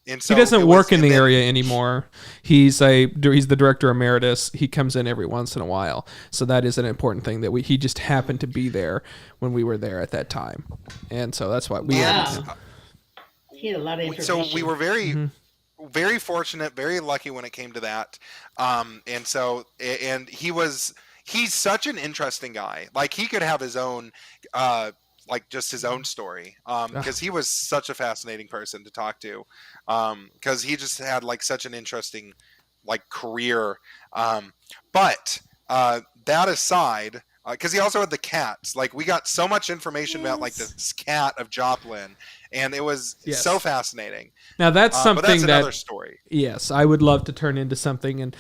And so he doesn't work in the area anymore. He's the director emeritus. He comes in every once in a while. So that is an important thing that he just happened to be there when we were there at that time. And so that's why we Wow. He had a lot of information. So we were very very fortunate, very lucky when it came to that. And he's such an interesting guy. Like he could have his own, like just his own story. Because he was such a fascinating person to talk to. Because he just had like such an interesting like career. But that aside, because he also had the cats. Like we got so much information about like this cat of Joplin, and it was so fascinating. Now that's something but that's another story. Yes, I would love to turn into something, and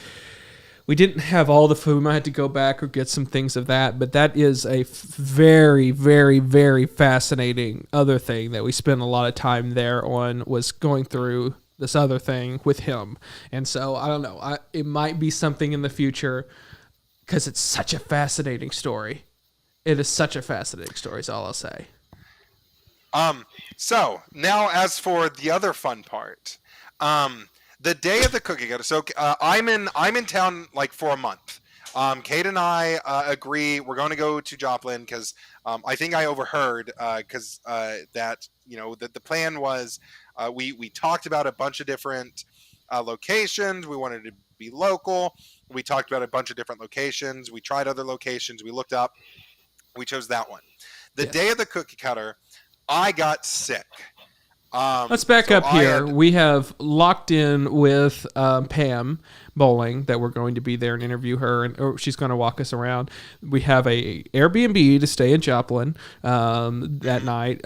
we didn't have all the food. We might have to go back or get some things of that, but that is a very, very, very fascinating other thing that we spent a lot of time there on, was going through this other thing with him. And so I don't know, it might be something in the future, because it's such a fascinating story. It is such a fascinating story, is all I'll say. So now as for the other fun part, the day of the cookie cutter. So I'm in town like for a month. Cade and I agree we're going to go to Joplin because I think I overheard because that the plan was we talked about a bunch of different locations. We wanted to be local. We talked about a bunch of different locations. We tried other locations. We looked up. We chose that one. The day of the cookie cutter, I got sick. Let's back up here. We have locked in with Pam Bowling that we're going to be there and interview her, and she's going to walk us around. We have a Airbnb to stay in Joplin that night.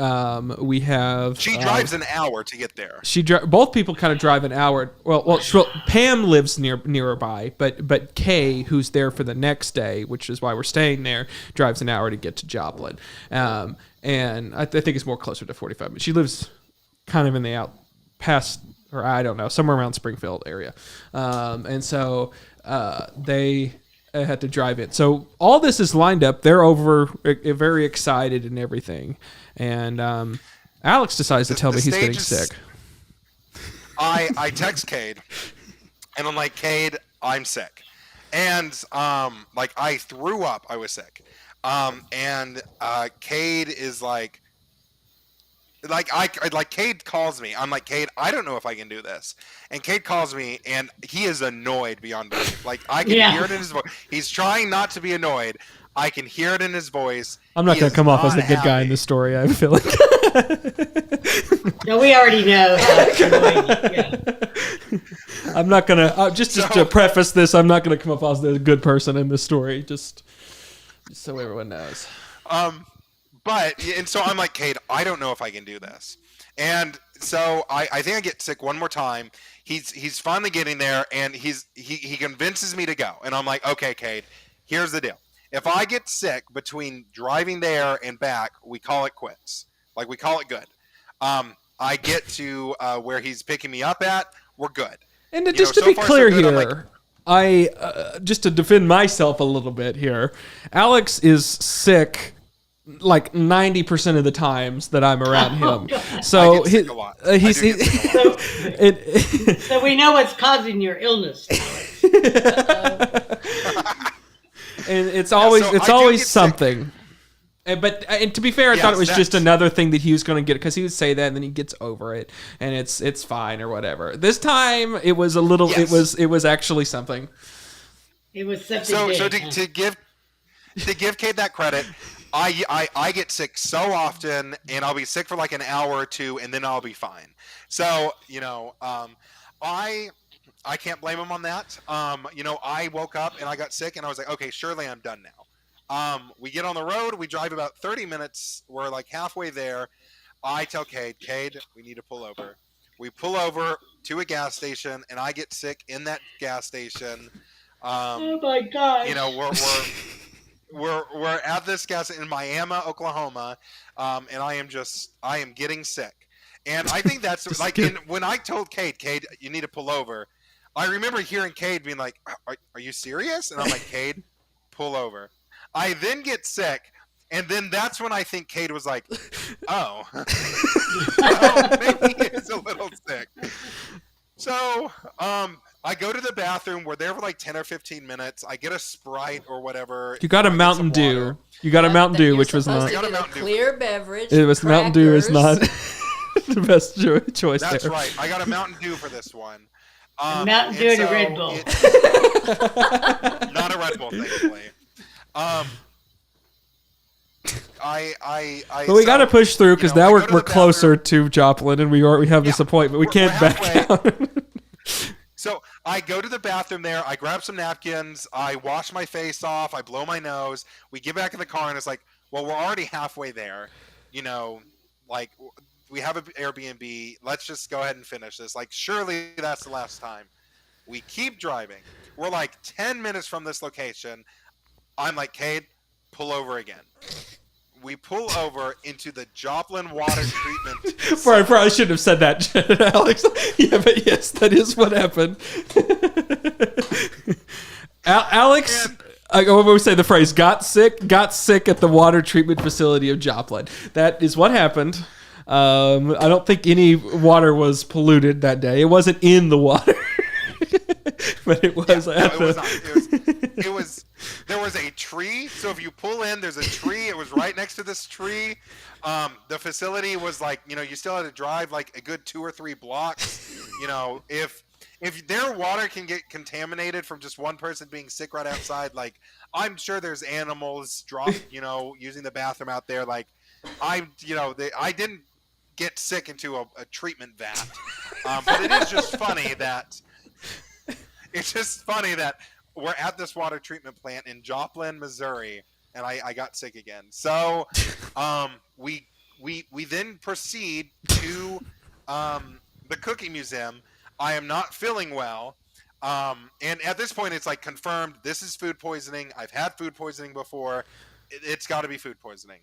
We have she drives an hour to get there. Both people kind of drive an hour. Well, Pam lives nearby, but Kay, who's there for the next day, which is why we're staying there, drives an hour to get to Joplin. And I think it's more closer to 45 minutes. She lives kind of in the or I don't know, somewhere around Springfield area. And so they had to drive in. So all this is lined up. They're very excited and everything. And Alex decides to tell me he's getting sick. I text Cade, and I'm like, Cade, I'm sick. And like I threw up. I was sick. And Cade is like Cade calls me. I'm like, Cade, I don't know if I can do this. And Cade calls me, and he is annoyed beyond belief. Like I can hear it in his voice. He's trying not to be annoyed. I can hear it in his voice. I'm not going to come off as the good guy in this story. I feel like. No, we already know. I'm not going to just to preface this. I'm not going to come off as the good person in this story. Just so everyone knows. And so I'm like, Cade, I don't know if I can do this. And so I think I get sick one more time. He's finally getting there, and he convinces me to go. And I'm like, okay, Cade, here's the deal. If I get sick between driving there and back, we call it quits. Like, we call it good. I get to where he's picking me up at, we're good. And to be clear here, just to defend myself a little bit here, Alex is sick like 90% of the times that I'm around him. So so we know what's causing your illness. And it's always something. But to be fair, I thought it was just another thing that he was going to get, because he would say that and then he gets over it and it's fine or whatever. This time it was a little. Yes. It was actually something. It was something. So to give Cade that credit, I get sick so often, and I'll be sick for like an hour or two, and then I'll be fine. So I can't blame him on that. I woke up and I got sick, and I was like, okay, surely I'm done now. We get on the road. We drive about 30 minutes. We're like halfway there. I tell Cade, we need to pull over. We pull over to a gas station, and I get sick in that gas station. Oh my God! We're at this gas in Miami, Oklahoma, and I am getting sick. And I think that's like when I told Cade, you need to pull over. I remember hearing Cade being like, "Are you serious?" And I'm like, "Cade, pull over." I then get sick, and then that's when I think Cade was like, "Oh, maybe he is a little sick." So, I go to the bathroom. We're there for like 10 or 15 minutes. I get a Sprite or whatever. You got a Mountain Dew. You got a Mountain Dew, which was not a clear beverage. It was Mountain Dew is not. The best choice That's there. right. I got a Mountain Dew for this one. Mountain Dew and a Red Bull. Not a Red Bull, thankfully. But we got to push through because now I we're go to the closer bathroom. to Joplin, and we have this appointment. We We're can't back halfway. down. So I go to the bathroom there. I grab some napkins. I wash my face off. I blow my nose. We get back in the car, and it's like, well, we're already halfway there. Like we have an Airbnb. Let's just go ahead and finish this. Like, surely that's the last time. We keep driving. We're like 10 minutes from this location. I'm like, Cade, pull over again. We pull over into the Joplin water treatment. I probably shouldn't have said that, Alex. Yeah, but yes, that is what happened. Alex, what would we say the phrase, got sick at the water treatment facility of Joplin. That is what happened. I don't think any water was polluted that day. It wasn't in the water. But it was It was there was a tree, so if you pull in, there's a tree. It was right next to this tree. The facility was like, you still had to drive like a good 2 or 3 blocks. If their water can get contaminated from just one person being sick right outside, like I'm sure there's animals using the bathroom out there. Like I didn't get sick into a treatment vat, but it is just funny that. It's just funny that we're at this water treatment plant in Joplin, Missouri, and I got sick again. So we then proceed to the Cooking Museum. I am not feeling well. And at this point, it's like confirmed this is food poisoning. I've had food poisoning before. It's got to be food poisoning.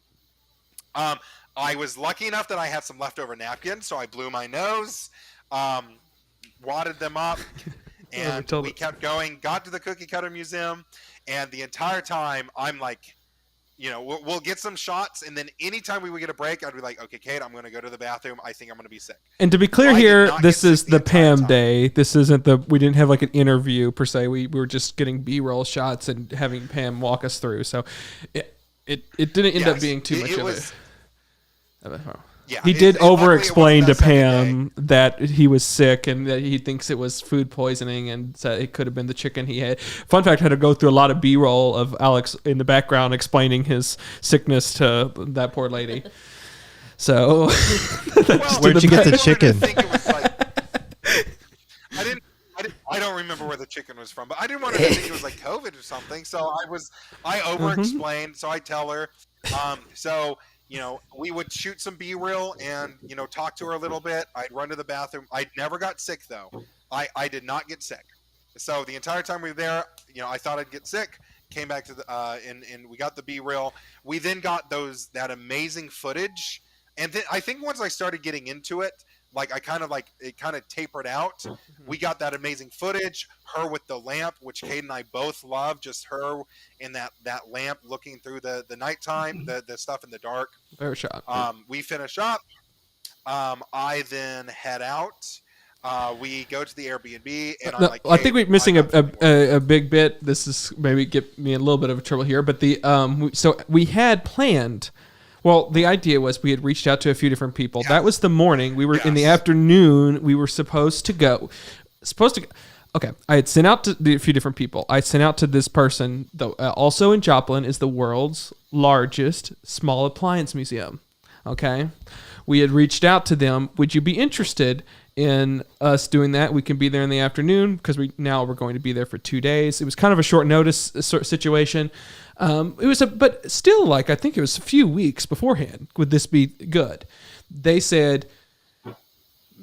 I was lucky enough that I had some leftover napkins, so I blew my nose, wadded them up. And we kept going, got to the Cookie Cutter Museum, and the entire time I'm like, we'll get some shots, and then anytime we would get a break, I'd be like, okay, Cade, I'm going to go to the bathroom. I think I'm going to be sick. And to be clear here, this is the Pam day. This isn't we didn't have like an interview per se. We were just getting B-roll shots and having Pam walk us through. So it didn't end up being too much of a... Yeah, he did over-explain to Pam that he was sick and that he thinks it was food poisoning and said it could have been the chicken he had. Fun fact, I had to go through a lot of B-roll of Alex in the background explaining his sickness to that poor lady. So, where'd you get the chicken? I don't remember where the chicken was from, but I didn't want her to think it was like COVID or something. So I over-explained. So I tell her, we would shoot some B-reel and, talk to her a little bit. I'd run to the bathroom. I never got sick, though. I did not get sick. So the entire time we were there, I thought I'd get sick. Came back to the and we got the B-reel. We then got that amazing footage. And then I think once I started getting into it, it kind of tapered out. We got that amazing footage, her with the lamp, which Cade and I both love, just her in that lamp looking through the nighttime, the stuff in the dark. Fair shot. We finish up. I then head out. We go to the Airbnb, and I'm like, I think we're missing a big bit. This is maybe get me in a little bit of trouble here, but so we had planned. Well, the idea was we had reached out to a few different people. Yes. That was the morning. We were in the afternoon. We were supposed to go. Okay, I had sent out to a few different people. I sent out to this person, though, also in Joplin, is the world's largest small appliance museum. Okay, we had reached out to them. Would you be interested in us doing that? We can be there in the afternoon because we're going to be there for 2 days. It was kind of a short notice sort of situation. But still, I think it was a few weeks beforehand. Would this be good? They said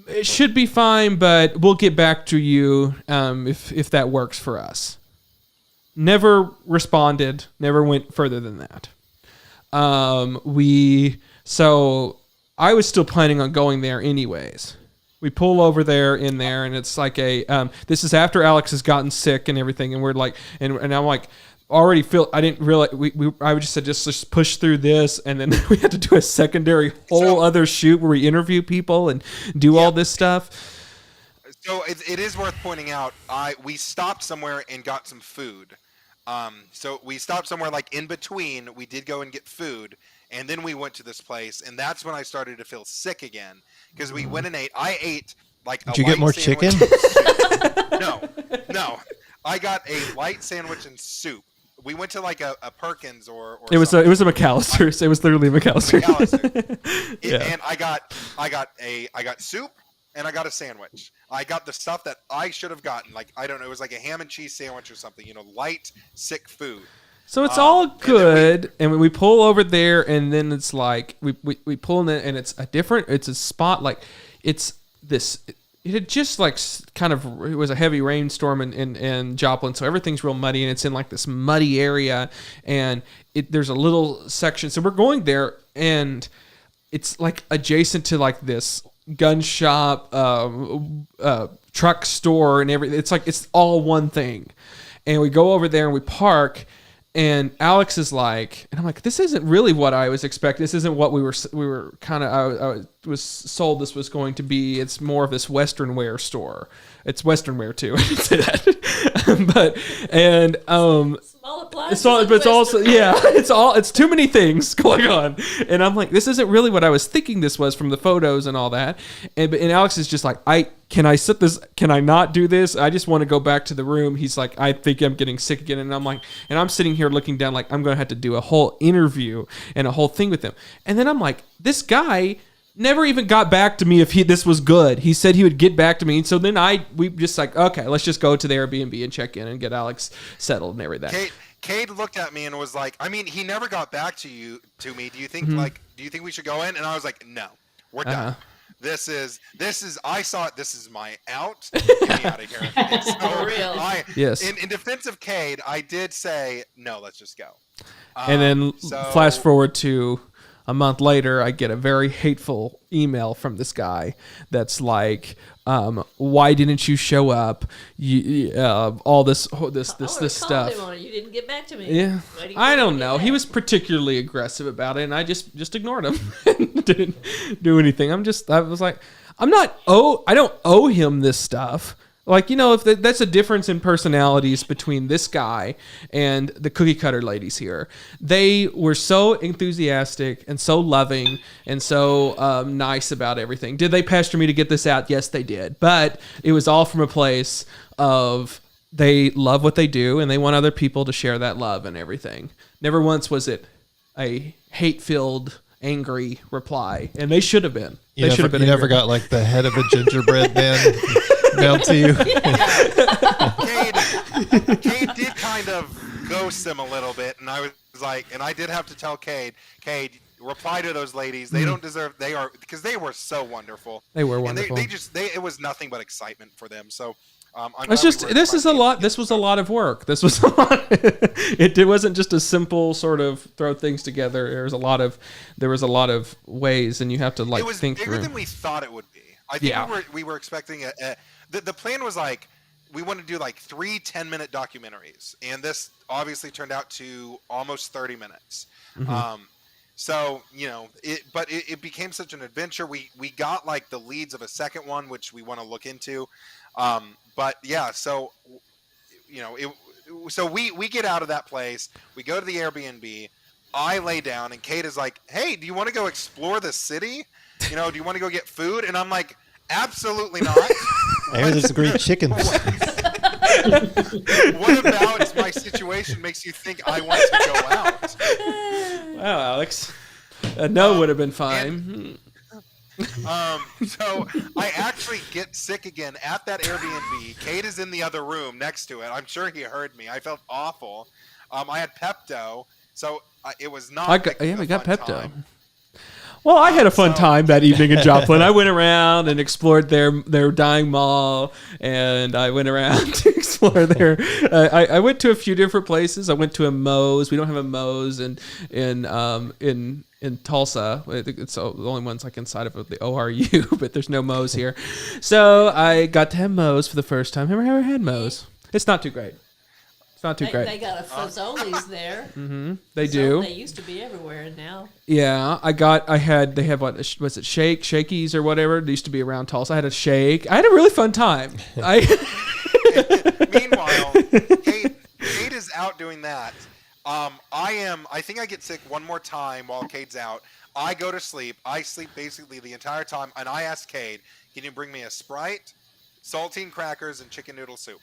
it should be fine, but we'll get back to you if that works for us. Never responded. Never went further than that. So I was still planning on going there anyways. We pull over there, and it's like this is after Alex has gotten sick and everything, and we're like, and I'm like, I didn't realize I just said just push through this, and then we had to do a secondary other shoot where we interview people and do all this stuff. So it is worth pointing out, we stopped somewhere and got some food. So we stopped somewhere in between. We did go and get food, and then we went to this place, and that's when I started to feel sick again because we went and ate. I ate like. Did you get more chicken? No. I got a light sandwich and soup. We went to like a Perkins or It was something. it was a McAllister's. It was literally McAllister's. And I got soup and I got a sandwich. I got the stuff that I should have gotten. Like, I don't know, it was like a ham and cheese sandwich or something, light, sick food. So it's all good, and we pull over there, and then it's like we pull in, and it's a spot, like it's this. It had just like it was a heavy rainstorm in Joplin, so everything's real muddy, and it's in like this muddy area, and there's a little section. So we're going there, and it's like adjacent to like this gun shop, truck store, and everything. It's like it's all one thing, and we go over there and we park. And Alex is like, and I'm like, this isn't really what I was expecting. This isn't what we were kind of, I was sold this was going to be. It's more of this Western wear store. It's Western wear too. I didn't say that. Small appliances. But it's also, it's too many things going on. And I'm like, this isn't really what I was thinking this was from the photos and all that. And Alex is just like, can I sit this? Can I not do this? I just want to go back to the room. He's like, I think I'm getting sick again. And I'm like, and I'm sitting here looking down like I'm going to have to do a whole interview and a whole thing with him. And then I'm like, this guy never even got back to me if this was good. He said he would get back to me. And so then we just like, okay, let's just go to the Airbnb and check in and get Alex settled and everything. Cade looked at me and was like, I mean, he never got back to me. Do you think do you think we should go in? And I was like, no, we're done. This is I saw it. This is my out. Get me out of here. And so For real. Yes. In defense of Cade, I did say, no, let's just go. And then flash forward to a month later, I get a very hateful email from this guy that's like, why didn't you show up? All this stuff. Him on it. You didn't get back to me. Yeah, I don't know. He was particularly aggressive about it, and I just ignored him and didn't do anything. I was like, I don't owe him this stuff. Like, if that's a difference in personalities between this guy and the cookie cutter ladies here. They were so enthusiastic and so loving and so nice about everything. Did they pester me to get this out? Yes, they did. But it was all from a place of they love what they do and they want other people to share that love and everything. Never once was it a hate-filled, angry reply. And they should have been. You never got like the head of a gingerbread man mailed to you. Cade did kind of ghost them a little bit, and I was like, and I did have to tell Cade, reply to those ladies. They don't deserve. They are because they were so wonderful. They were wonderful. And it was nothing but excitement for them. So. This was a lot of work. This was a lot. It wasn't just a simple sort of throw things together. There was a lot of ways, and you have to like think through. It was bigger than we thought it would be. I think we were expecting the plan was like we wanted to do like 3 10-minute documentaries, and this obviously turned out to almost 30 minutes. Mm-hmm. So it became such an adventure. We got like the leads of a second one, which we want to look into. But yeah, so we get out of that place. We go to the Airbnb. I lay down, and Cade is like, "Hey, do you want to go explore the city? Do you want to go get food?" And I'm like, "Absolutely not." I hear there's a great chicken. What about my situation makes you think I want to go out? Wow, Alex. No would have been fine. So I actually get sick again at that Airbnb. Cade is in the other room next to it. I'm sure he heard me. I felt awful. I had Pepto, so it was not. We got Pepto. Time. Well, I had a fun time that evening in Joplin. I went around and explored their dying mall, and I went around to explore their. I went to a few different places. I went to a Moe's. We don't have a Moe's in Tulsa. It's the only one's like inside of the ORU, but there's no Moe's here. So I got to have Moe's for the first time. Have I ever had Moe's? It's not too great. Not too great. They got a Fazoli's there. Mm-hmm. They do. They used to be everywhere now. Yeah, they have what was it, Shakey's or whatever? It used to be around Tulsa. I had a shake. I had a really fun time. Meanwhile, Cade is out doing that. I think I get sick one more time while Cade's out. I go to sleep. I sleep basically the entire time, and I ask Cade, "Can you bring me a Sprite, saltine crackers, and chicken noodle soup?"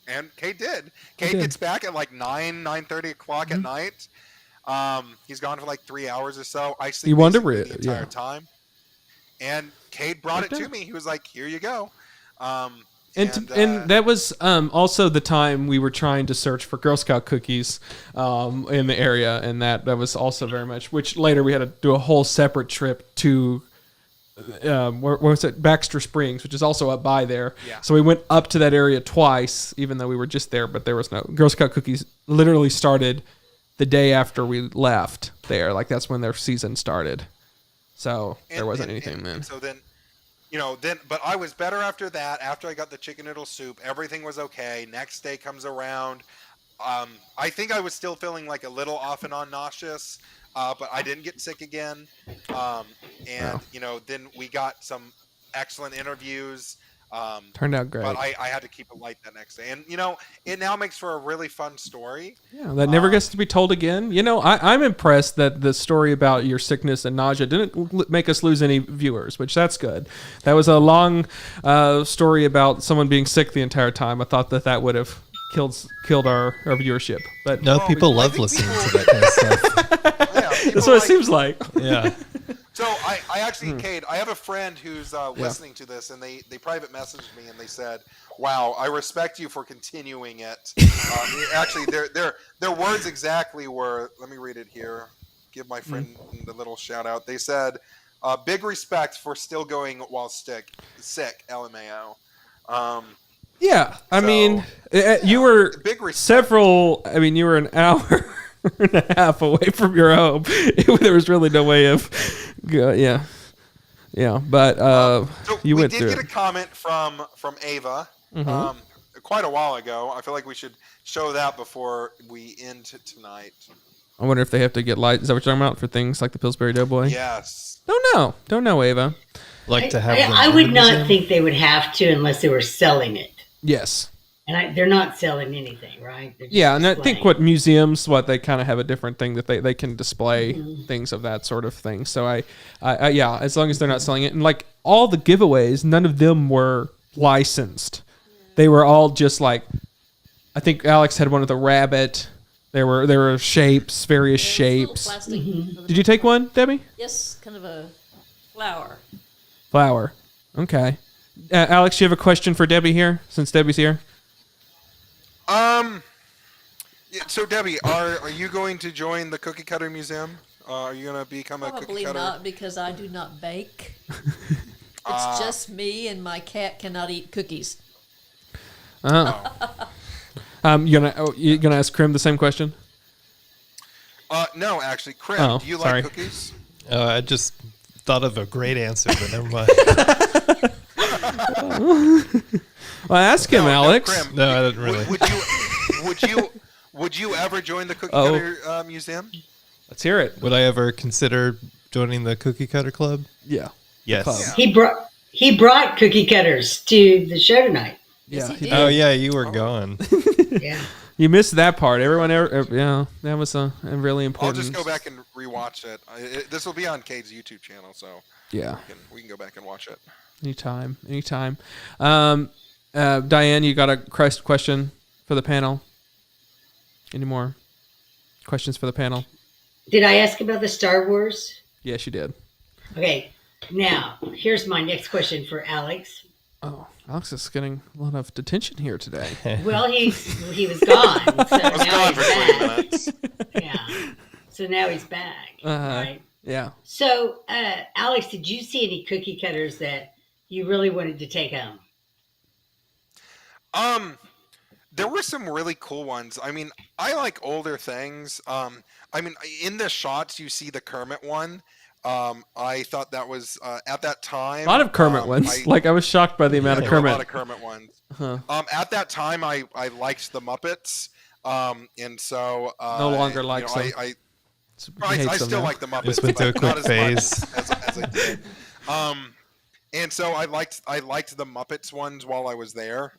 And Cade did. Cade gets back at like 9:30 o'clock at night. He's gone for like 3 hours or so. I sleep basically the entire time. And Cade brought it to me. He was like, "Here you go." And that was also the time we were trying to search for Girl Scout cookies in the area, and that was also very much. Which later we had to do a whole separate trip to where was it? Baxter Springs, which is also up by there. Yeah. So we went up to that area twice, even though we were just there. But there was no Girl Scout cookies. Literally started the day after we left there. Like that's when their season started. So there wasn't anything then. So then. But I was better after that. After I got the chicken noodle soup, everything was okay. Next day comes around. I think I was still feeling like a little off and on nauseous, but I didn't get sick again. Then we got some excellent interviews. Turned out great. But I had to keep it light that next day. And, it now makes for a really fun story. Yeah, that never gets to be told again. I'm impressed that the story about your sickness and nausea didn't make us lose any viewers, which that's good. That was a long story about someone being sick the entire time. I thought that would have killed our viewership. But No, people love listening to that kind of stuff. Yeah, that's what it seems like. Yeah. So I actually, Cade, I have a friend who's listening to this, and they private messaged me and they said, "Wow, I respect you for continuing it." Actually, their words exactly were. Let me read it here. Give my friend the little shout out. They said, "Big respect for still going while sick. LMAO." Yeah, I mean, you were big respect. several. I mean, you were an hour and a half away from your home. There was really no way of. Yeah. But you went through it. We did get a comment from Ava quite a while ago. I feel like we should show that before we end tonight. I wonder if they have to get light. Is that what you're talking about for things like the Pillsbury Doughboy? Yes. Don't know, Ava. I would not think they would have to unless they were selling it. Yes. And they're not selling anything, right? Yeah, and I think museums, they kind of have a different thing that they can display things of that sort of thing. So I, as long as they're not selling it, and like all the giveaways, none of them were licensed. They were all just like, I think Alex had one of the rabbit. There were shapes, various shapes. Plastic. Did you take one, Debbie? Yes, kind of a flower. Flower. Okay. Alex, you have a question for Debbie here, since Debbie's here? Yeah, so Debbie, are you going to join the Cookie Cutter Museum? Are you going to become a cookie Probably cutter? not, because I do not bake. It's just me, and my cat cannot eat cookies. You gonna ask Krim the same question? No, actually, Krim, do you sorry. like cookies? I just thought of a great answer, but never mind. Well, ask him, Alex. Krim, No, I didn't really. Would you ever join the Cookie Cutter Museum? Let's hear it. Would I ever consider joining the Cookie Cutter Club? Yeah. Yes. Club. He brought cookie cutters to the show tonight. Yeah. he did. Oh yeah, you were gone. Yeah. You missed that part. That was a really important. I'll just go back and rewatch it. This will be on Cade's YouTube channel, so yeah, we can go back and watch it. Anytime. Diane, you got a question for the panel? Any more questions for the panel? Did I ask about the Star Wars? Yes, you did. Okay. Now, here's my next question for Alex. Oh, Alex is getting a lot of detention here today. Well, he was gone, so I was now gone he's for 20 back. minutes. Yeah. So now he's back. Right. Yeah. So, Alex, did you see any cookie cutters that you really wanted to take home? There were some really cool ones. I mean, I like older things. I mean, in the shots you see the Kermit one. I thought that was at that time A lot of Kermit ones. I was shocked by the amount of there were Kermit. a lot of Kermit ones. At that time, I liked the Muppets, and so No longer likes them. I still like the Muppets. Just went through a but quick not as phase. much as I did. And so I liked the Muppets ones while I was there.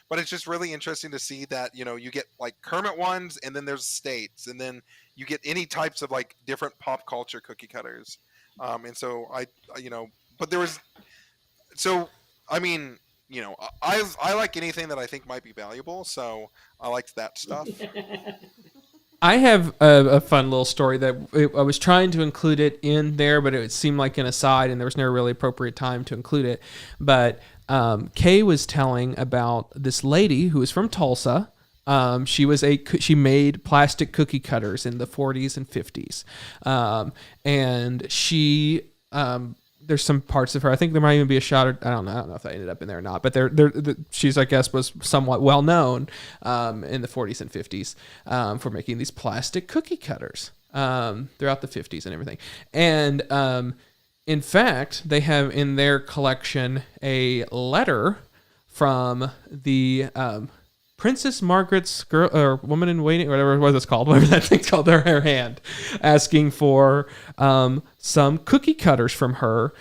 but it's just really interesting to see that, you get like Kermit ones, and then there's states, and then you get any types of like different pop culture cookie cutters. And so but there was, so, I mean, I like anything that I think might be valuable. So I liked that stuff. I have a fun little story that I was trying to include it in there, but it seemed like an aside, and there was no really appropriate time to include it. But Kay was telling about this lady who was from Tulsa. She made plastic cookie cutters in the 40s and 50s, and she. There's some parts of her. I think there might even be a shot. I don't know if that ended up in there or not. But she's, I guess, was somewhat well known in the 40s and 50s for making these plastic cookie cutters throughout the 50s and everything. And in fact, they have in their collection a letter from the Princess Margaret's girl or woman in waiting, or whatever it's called, whatever that thing's called, her hand, asking for some cookie cutters from her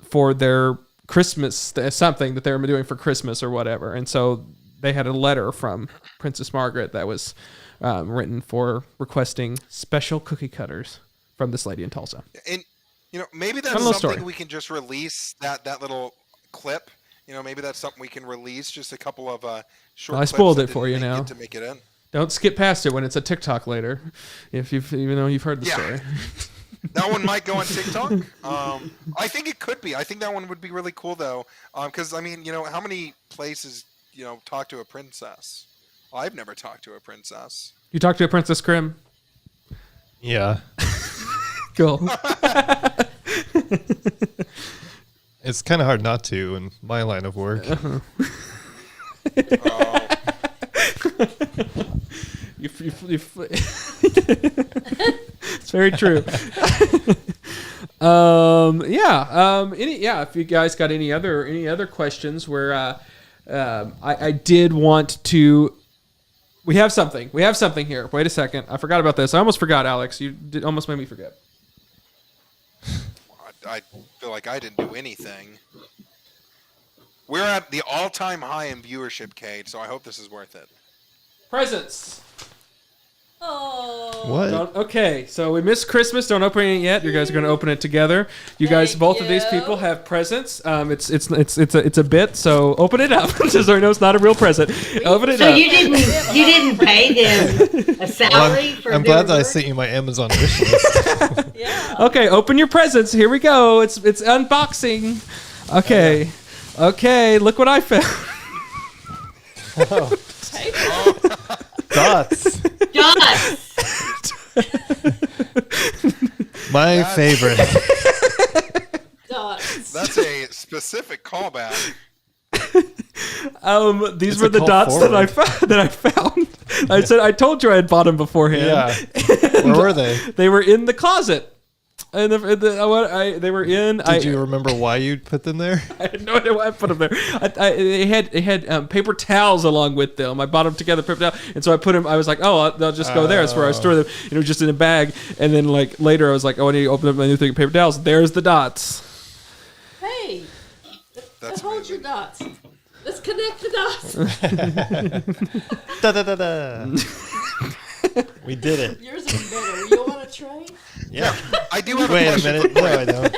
for their Christmas, something that they were doing for Christmas or whatever. And so they had a letter from Princess Margaret that was written for requesting special cookie cutters from this lady in Tulsa. And maybe that's something we can just release, that little clip. Maybe that's something we can release, just a couple of short clips. I spoiled it for you now. To make it in. Don't skip past it when it's a TikTok later, even though you've heard the story. That one might go on TikTok. I think it could be. I think that one would be really cool, though, because, I mean, how many places, talk to a princess? I've never talked to a princess. You talked to a Princess Krim? Yeah. Cool. It's kind of hard not to in my line of work. It's very true. If you guys got any other questions, where I did want to. We have something here. Wait a second. I forgot about this. I almost forgot, Alex. You almost made me forget. I feel like I didn't do anything. We're at the all-time high in viewership, Cade, so I hope this is worth it. Presents. Oh. What? Okay, so we missed Christmas. Don't open it yet. You guys are going to open it together. You guys, both of these people have presents. It's a bit, so open it up. Just so I know it's not a real present. Open it up. So you didn't pay them a salary for I'm glad that I sent you my Amazon wish list. Yeah. Okay, open your presents. Here we go. It's unboxing. Okay. Okay, look what I found. Dots. My favorite. Dots. That's a specific callback. These It's were a the call dots forward. that I found. I told you I had bought them beforehand. Yeah. Where were they? They were in the closet. And they were in. Did you remember why you put them there? I had no idea why I put them there. They had paper towels along with them. I bought them together, paper towel, and so I put them. I was like, they'll just go there. That's where I store them. It was just in a bag. And then later, I was like, I need to open up my new thing of paper towels. There's the dots. Hey, That's hold your amazing. dots. Let's connect the dots. Da, da, da, da. We did it. Yours is better. You want a tray? Yeah. I do have Wait a a question. minute. No, I don't.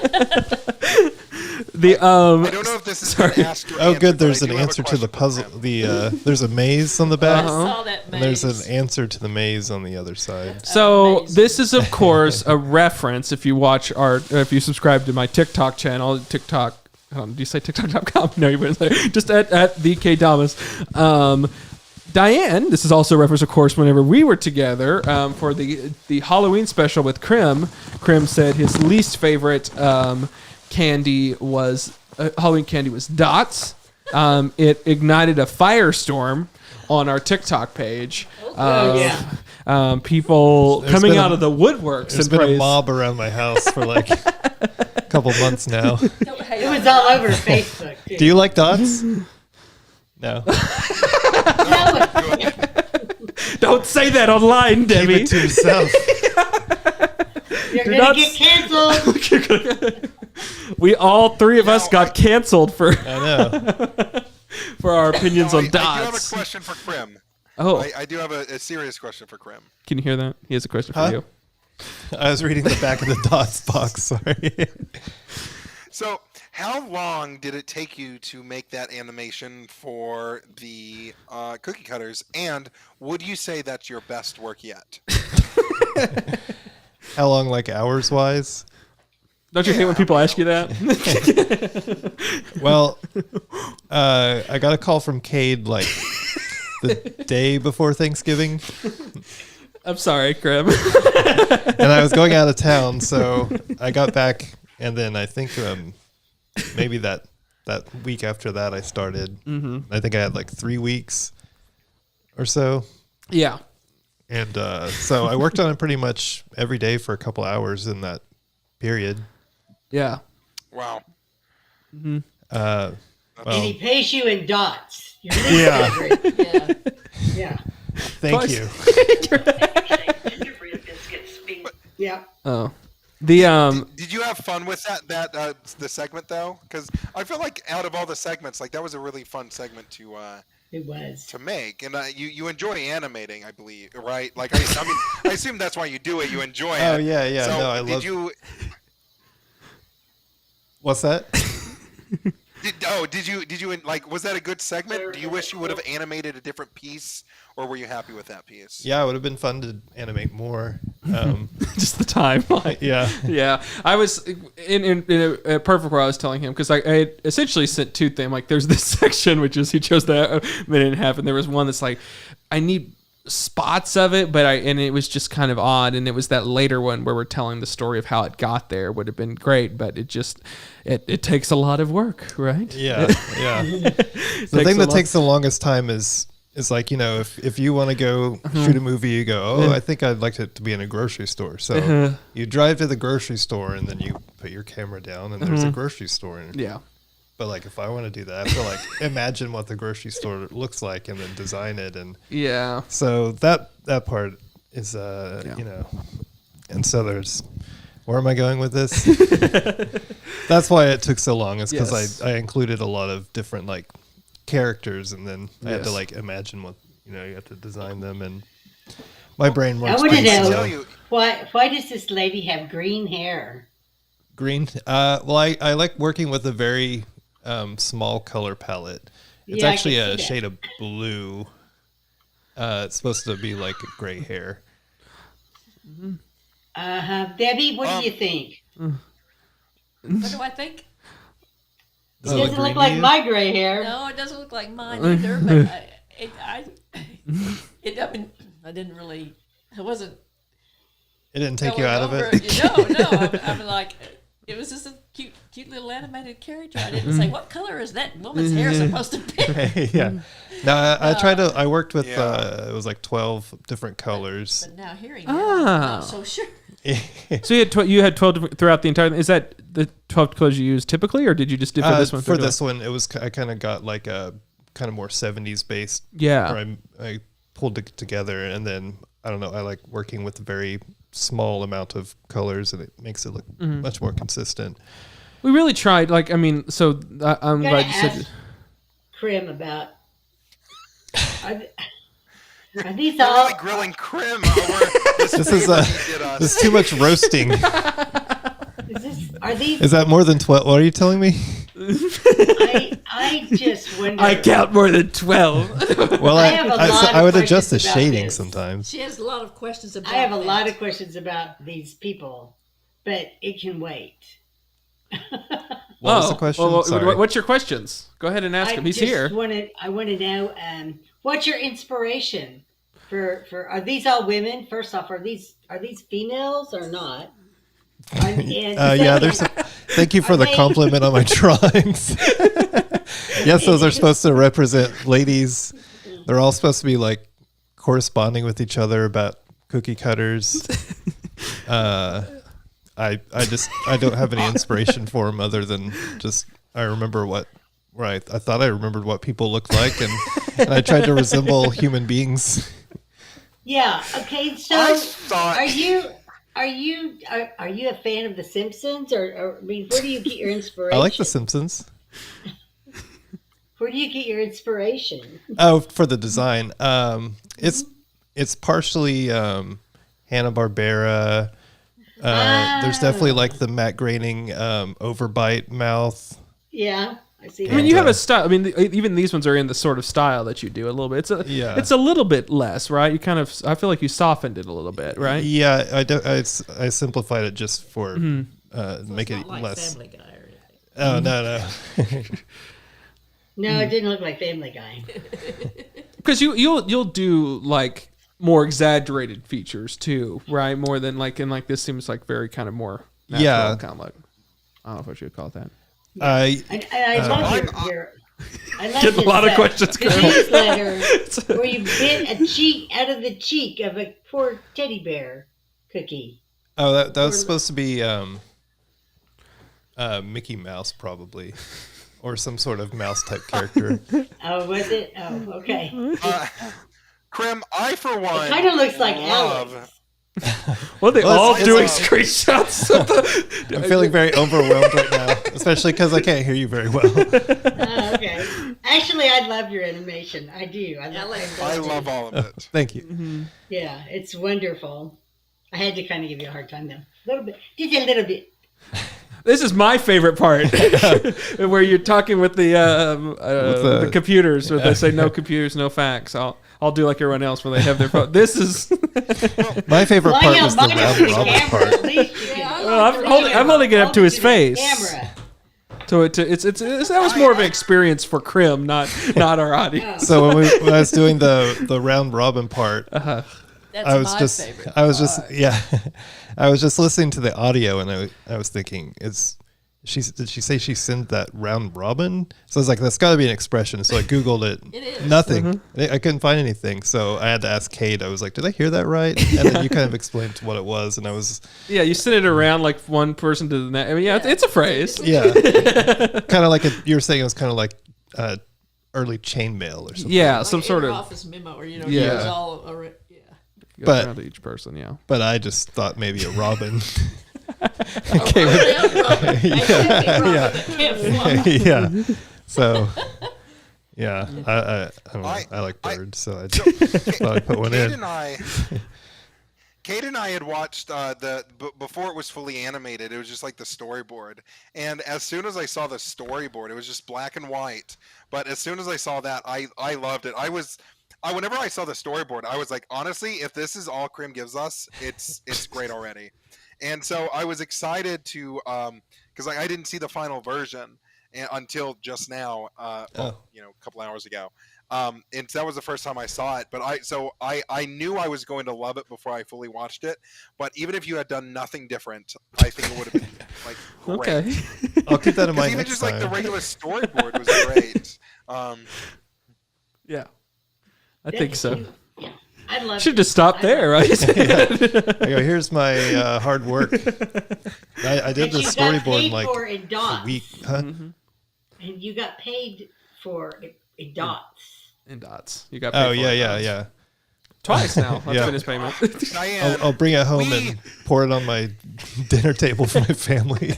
I don't know if this is an ask or Oh, answer, good. but There's I an do have a answer to the question for puzzle. him. There's a maze on the back, I saw that and there's maze. an answer to the maze on the other side. So Amazing. this is, of course, a reference. If you if you subscribe to my TikTok channel, TikTok. Do you say TikTok.com? No, you wouldn't say. Just at the K Thomas. Diane, this is also a reference, of course, whenever we were together for the Halloween special with Krim. Krim said his least favorite candy was Halloween candy was dots. It ignited a firestorm on our TikTok page. People coming out of the woodworks There's and been praise. a mob around my house for like a couple months now. It was all over Facebook. Too. Do you like dots? No. Don't say that online, Keep Debbie. it to yourself. You're Do gonna not get canceled. We all three of us got canceled for I know. for our opinions on I do have a dots. question for Krim. Oh, I do have a serious question for Krim. can you hear that? He has a question Huh? for you. I was reading the back of the dots box. Sorry. So, how long did it take you to make that animation for the cookie cutters? And would you say that's your best work yet? How long, like hours wise? Don't you hate when people ask you that? Well, I got a call from Cade like the day before Thanksgiving, I'm sorry, Krim. and I was going out of town, so I got back, and then I think maybe that week after that I started. I think I had like 3 weeks or so, Yeah. and so I worked on it pretty much every day for a couple hours in that period. Yeah. Wow. Well, And he pays you in dots. You're Yeah. Yeah. Yeah. thank you. Yeah. Oh. The Did you have fun with that the segment though? Because I feel like out of all the segments, like that was a really fun segment It was. to make, and you enjoy animating, I believe, right? Like I mean, I assume that's why you do it. You enjoy it. Oh yeah. So No, I did love. you? What's that? Did you like? Was that a good segment? Do you wish you would have animated a different piece, or were you happy with that piece? Yeah, it would have been fun to animate more. just the timeline. Yeah. Yeah, I was in a perfect where I was telling him because I had essentially sent two things. Like, there's this section which is he chose that a minute and a half, and there was one that's like, I need spots of it, but and it was just kind of odd, and it was that later one where we're telling the story of how it got there would have been great, but it just it takes a lot of work, right? Yeah. The thing that takes the longest time is like, you know, if you want to go shoot a movie, you go, I think I'd like it to be in a grocery store. So you drive to the grocery store and then you put your camera down and there's a grocery store. Yeah. But like, if I want to do that, I have to like imagine what the grocery store looks like and then design it. And Yeah. so that part is, you know, and so where am I going with this? That's why it took so long, is because Yes. I included a lot of different like characters, and then I had to Yes. like imagine what, you know, you have to design them, and my brain I works want to pretty know slow. why does this lady have green hair? Green. Well, I like working with a very small color palette. It's Yeah, I actually can a see that. shade of blue. It's supposed to be like gray hair. Debbie, what do you think? What do I think? It doesn't look like my gray hair. No, it doesn't look like mine either. But I mean, I didn't really. I wasn't. It didn't take you going out of over it. No. I'm like, it was just a cute little animated character. I didn't say what color is that woman's hair supposed to be. Yeah. No, I tried to. I worked with. Yeah. It was like 12 different colors. But now hearing that, I'm not so sure. So you had 12 different, throughout the entire. Is that the 12 colors you use typically, or did you just do for this one? For this one, it was. I kind of got like a kind of more 70s based. Yeah. Or I pulled it together, and then I don't know. I like working with a very small amount of colors, and it makes it look much more consistent. We really tried. Like, I mean, so I'm Gotta glad you said. ask Krim about. Are these You're all? really grilling Krim over this This is favor he did us. There's too much roasting. Are these? Is that more than 12? What are you telling me? I just wonder. I count more than 12. Well, I have a lot I of would adjust the questions about shading this. sometimes. She has a lot of questions about. I have a that. lot of questions about these people, but it can wait. What was the question? Well, Sorry. what's your questions? Go ahead and ask him. He's here. I want to know what's your inspiration for are these all women? First off, are these females or not? Yeah, thank you for the compliment on my drawings. Yes, those are supposed to represent ladies. They're all supposed to be like corresponding with each other about cookie cutters. I don't have any inspiration for them other than just I thought I remembered what people looked like, and I tried to resemble human beings. Yeah. Okay. So, I thought- are you a fan of The Simpsons, or I mean, where do you get your inspiration? I like The Simpsons. Where do you get your inspiration? Oh, for the design. It's partially Hanna-Barbera. There's definitely like the Matt Groening overbite mouth. Yeah, I see. I mean, that. you have a style. I mean, even these ones are in the sort of style that you do a little bit. It's a little bit less, right? You kind of, I feel like you softened it a little bit, right? Yeah, I simplified it just for make It's it not like less. Family Guy or anything. Oh no. No, it didn't look like Family Guy. Because you'll do like more exaggerated features too, right? More than like, and like this seems like very kind of more natural, Yeah. kind of like, I don't know what you would call it that. I love your I love Getting a lot of questions, the newsletter where you bit a cheek out of the cheek of a poor teddy bear cookie. Oh, that was supposed to be Mickey Mouse probably, or some sort of mouse type character. Oh, was it? Oh, okay. Krim, I for one It kind of looks like love. Alex. Well, they Well, all it's- doing it's- screenshots of the. I'm feeling very overwhelmed right now, especially because I can't hear you very well. Oh, okay. Actually, I love your animation. I do. I love all of it. Thank you. Yeah, it's wonderful. I had to kind of give you a hard time though. A little bit. Just a little bit. This is my favorite part, where you're talking with the computers, where they say no computers, no facts. I'll do like everyone else when they have their phone. This is. My favorite Well, part I was know the mine is round the robin camera. part. At least you can. Well, I'm holding it up to his face. Camera. So that was more of an experience for Krim, not our audience. So when I was doing the round robin part, That's I was my just favorite. I was just yeah, I was just listening to the audio and I was thinking, did she say she sent that round robin? So I was like, that's got to be an expression. So I googled it. It is. Nothing. I couldn't find anything. So I had to ask Cade. I was like, did I hear that right? And then you kind of explained what it was, and I was Yeah, you send it around like one person to the next. I mean, yeah, it's a phrase. yeah, kind of like you were saying it was kind of like early chainmail or something. Yeah, Like some an sort of. office memo, or Yeah. it was all yeah. Goes But- around to each person, yeah. But I just thought maybe a robin. Yeah. So, yeah, I don't know. I like birds, so I thought I'd put one Cade in. and I had watched before it was fully animated. It was just like the storyboard, and as soon as I saw the storyboard, it was just black and white. But as soon as I saw that, I loved it. Whenever I saw the storyboard, I was like, honestly, if this is all Krim gives us, it's great already. And so I was excited to because I didn't see the final version until just now, a couple hours ago. And so that was the first time I saw it. But I knew I was going to love it before I fully watched it. But even if you had done nothing different, I think it would have been like great. Okay. I'll keep that in 'Cause mind even next just time. like the regular storyboard was great. Yeah. I think so. Yeah, I love. Should just stop there, right? I go, here's my hard work. I did the you got storyboard paid in like for in dots, a week. Huh? and you got paid for in dots. In dots. You got paid for it, dots. Yeah. Twice now. That's Yeah. been his payment. Diane, I'll bring it home and pour it on my dinner table for my family.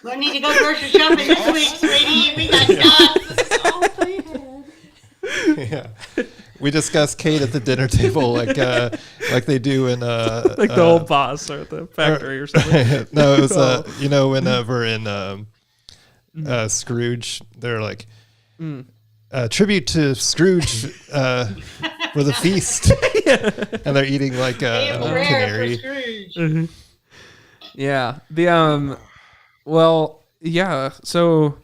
We need to go grocery shopping this week, sweetie. We got dots. All they had. Yeah. We discussed Cade at the dinner table like they do in Like the old boss or at the factory or something. no, it was whenever in Scrooge, they're like tribute to Scrooge for the feast, and they're eating like Hey, a prayer for canary. Scrooge. Yeah. Well, yeah. So,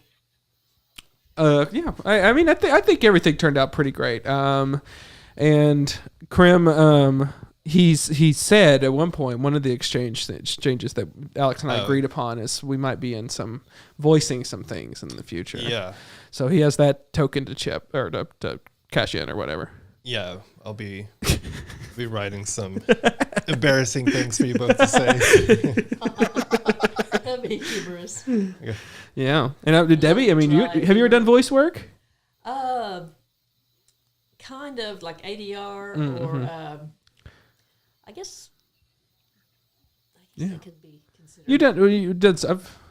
yeah. I mean, I think everything turned out pretty great. And Krim, he said at one point, one of the exchanges that Alex and I agreed upon is we might be in voicing some things in the future. Yeah, So he has that token to chip or to cash in or whatever. yeah. I'll be writing some embarrassing things for you both to say. That'd be humorous. Yeah. And Debbie, I mean, have you ever done voice work? Kind of like ADR or I guess it could be considered. You did.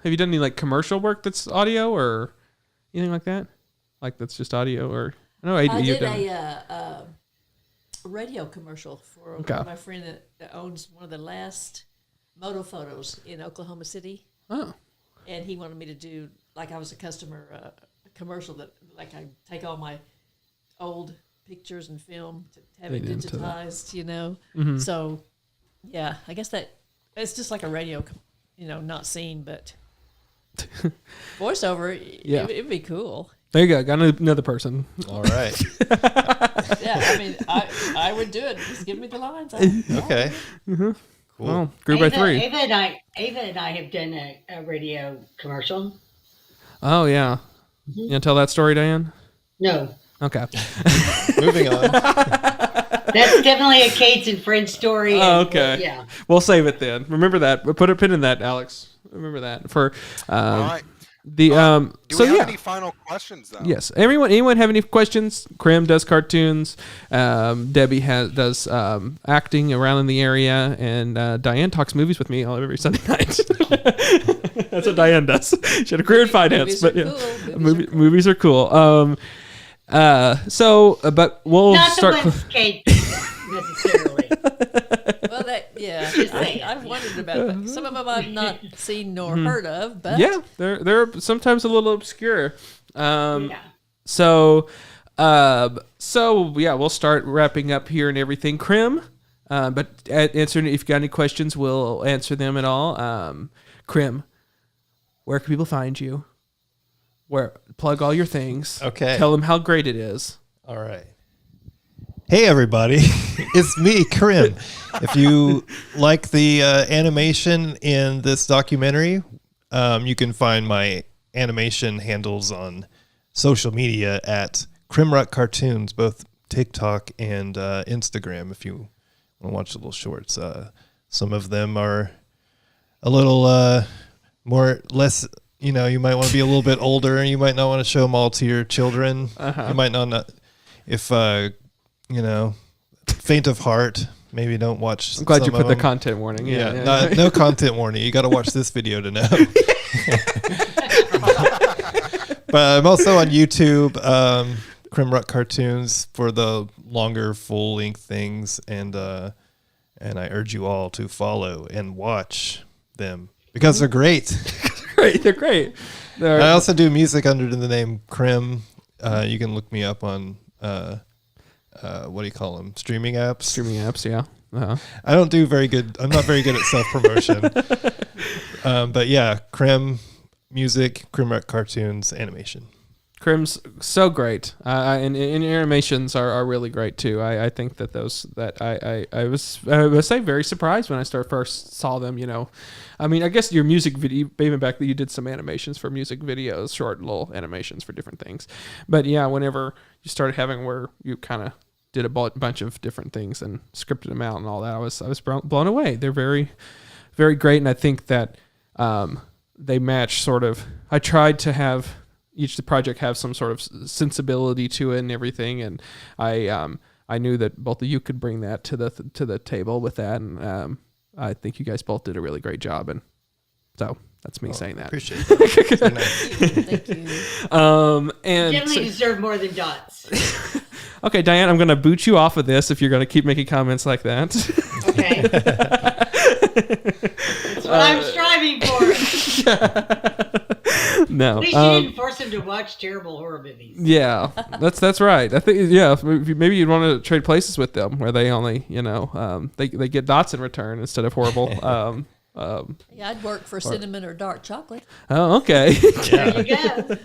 Have you done any like commercial work that's audio or anything like that? Like that's just audio or no? I did a radio commercial for my friend that owns one of the last moto photos in Oklahoma City. Oh. And he wanted me to do, like I was a customer, a commercial that, like I take all my old pictures and film to have it digitized, you know. Mm-hmm. So, yeah, I guess that it's just like a radio, you know, not seen, but voiceover, it'd be cool. There you go. Got another person. All right. Yeah, I mean, I would do it. Just give me the lines. Okay. Mm-hmm. Cool. Well, grew by 3. Ava and I have done a radio commercial. Oh yeah. You want to tell that story, Diane? No. Okay. Moving on. That's definitely a Cade's and Friends story. Oh, okay. Yeah. We'll save it then. Remember that. Put a pin in that, Alex. Remember that for All right. the Do so we have yeah. any final questions though? Yes. Anyone have any questions? Krim does cartoons. Debbie does acting around in the area, and Diane talks movies with me every Sunday night. That's what Diane does. She had a career in finance, but yeah, movies are cool. But we'll Not start. the ones Cade necessarily. Well, I've wondered about that. Some of them I've not seen nor heard of, but Yeah, they're sometimes a little obscure. Yeah. So yeah, we'll start wrapping up here and everything. Krim, but answering if you got any questions, we'll answer them at all. Krim, where can people find you? Where plug all your things. Okay. Tell them how great it is. All right. Hey, everybody. It's me, Krim. If you like the animation in this documentary, you can find my animation handles on social media at Krimrock Cartoons, both TikTok and Instagram, if you want to watch the little shorts. Some of them are a little less... You know, you might want to be a little bit older, and you might not want to show them all to your children. You might not if faint of heart, maybe don't watch. I'm glad you some put of the them. content warning. Yeah. No content warning. You got to watch this video to know. But I'm also on YouTube, Krimrock Cartoons for the longer, full-length things, and I urge you all to follow and watch them because they're great. They're great. I also do music under the name Krim. You can look me up on what do you call them? Streaming apps. Streaming apps, yeah. Uh-huh. I don't do very good. I'm not very good at self promotion. But yeah, Krim music, Krimrock Cartoons, animation. Krim's so great, and animations are really great too. I think that I was very surprised when I first saw them. You know, I mean, I guess your music video, even back then, you did some animations for music videos, short little animations for different things. But yeah, whenever you started having where you kind of did a bunch of different things and scripted them out and all that, I was blown away. They're very, very great, and I think that they match sort of. I tried to have each project have some sort of sensibility to it and everything, and I knew that both of you could bring that to the table with that, and I think you guys both did a really great job, and so that's me saying that. Appreciate that. Nice. thank you. And Definitely deserve more than dots. Okay, Diane, I'm going to boot you off of this if you're going to keep making comments like that. Okay. That's what I'm striving for. No. At least you didn't force him to watch terrible horror movies. Yeah, that's right. I think maybe you'd want to trade places with them where they only they get dots in return instead of horrible. Yeah, I'd work for cinnamon or dark chocolate. Oh, okay. There you go.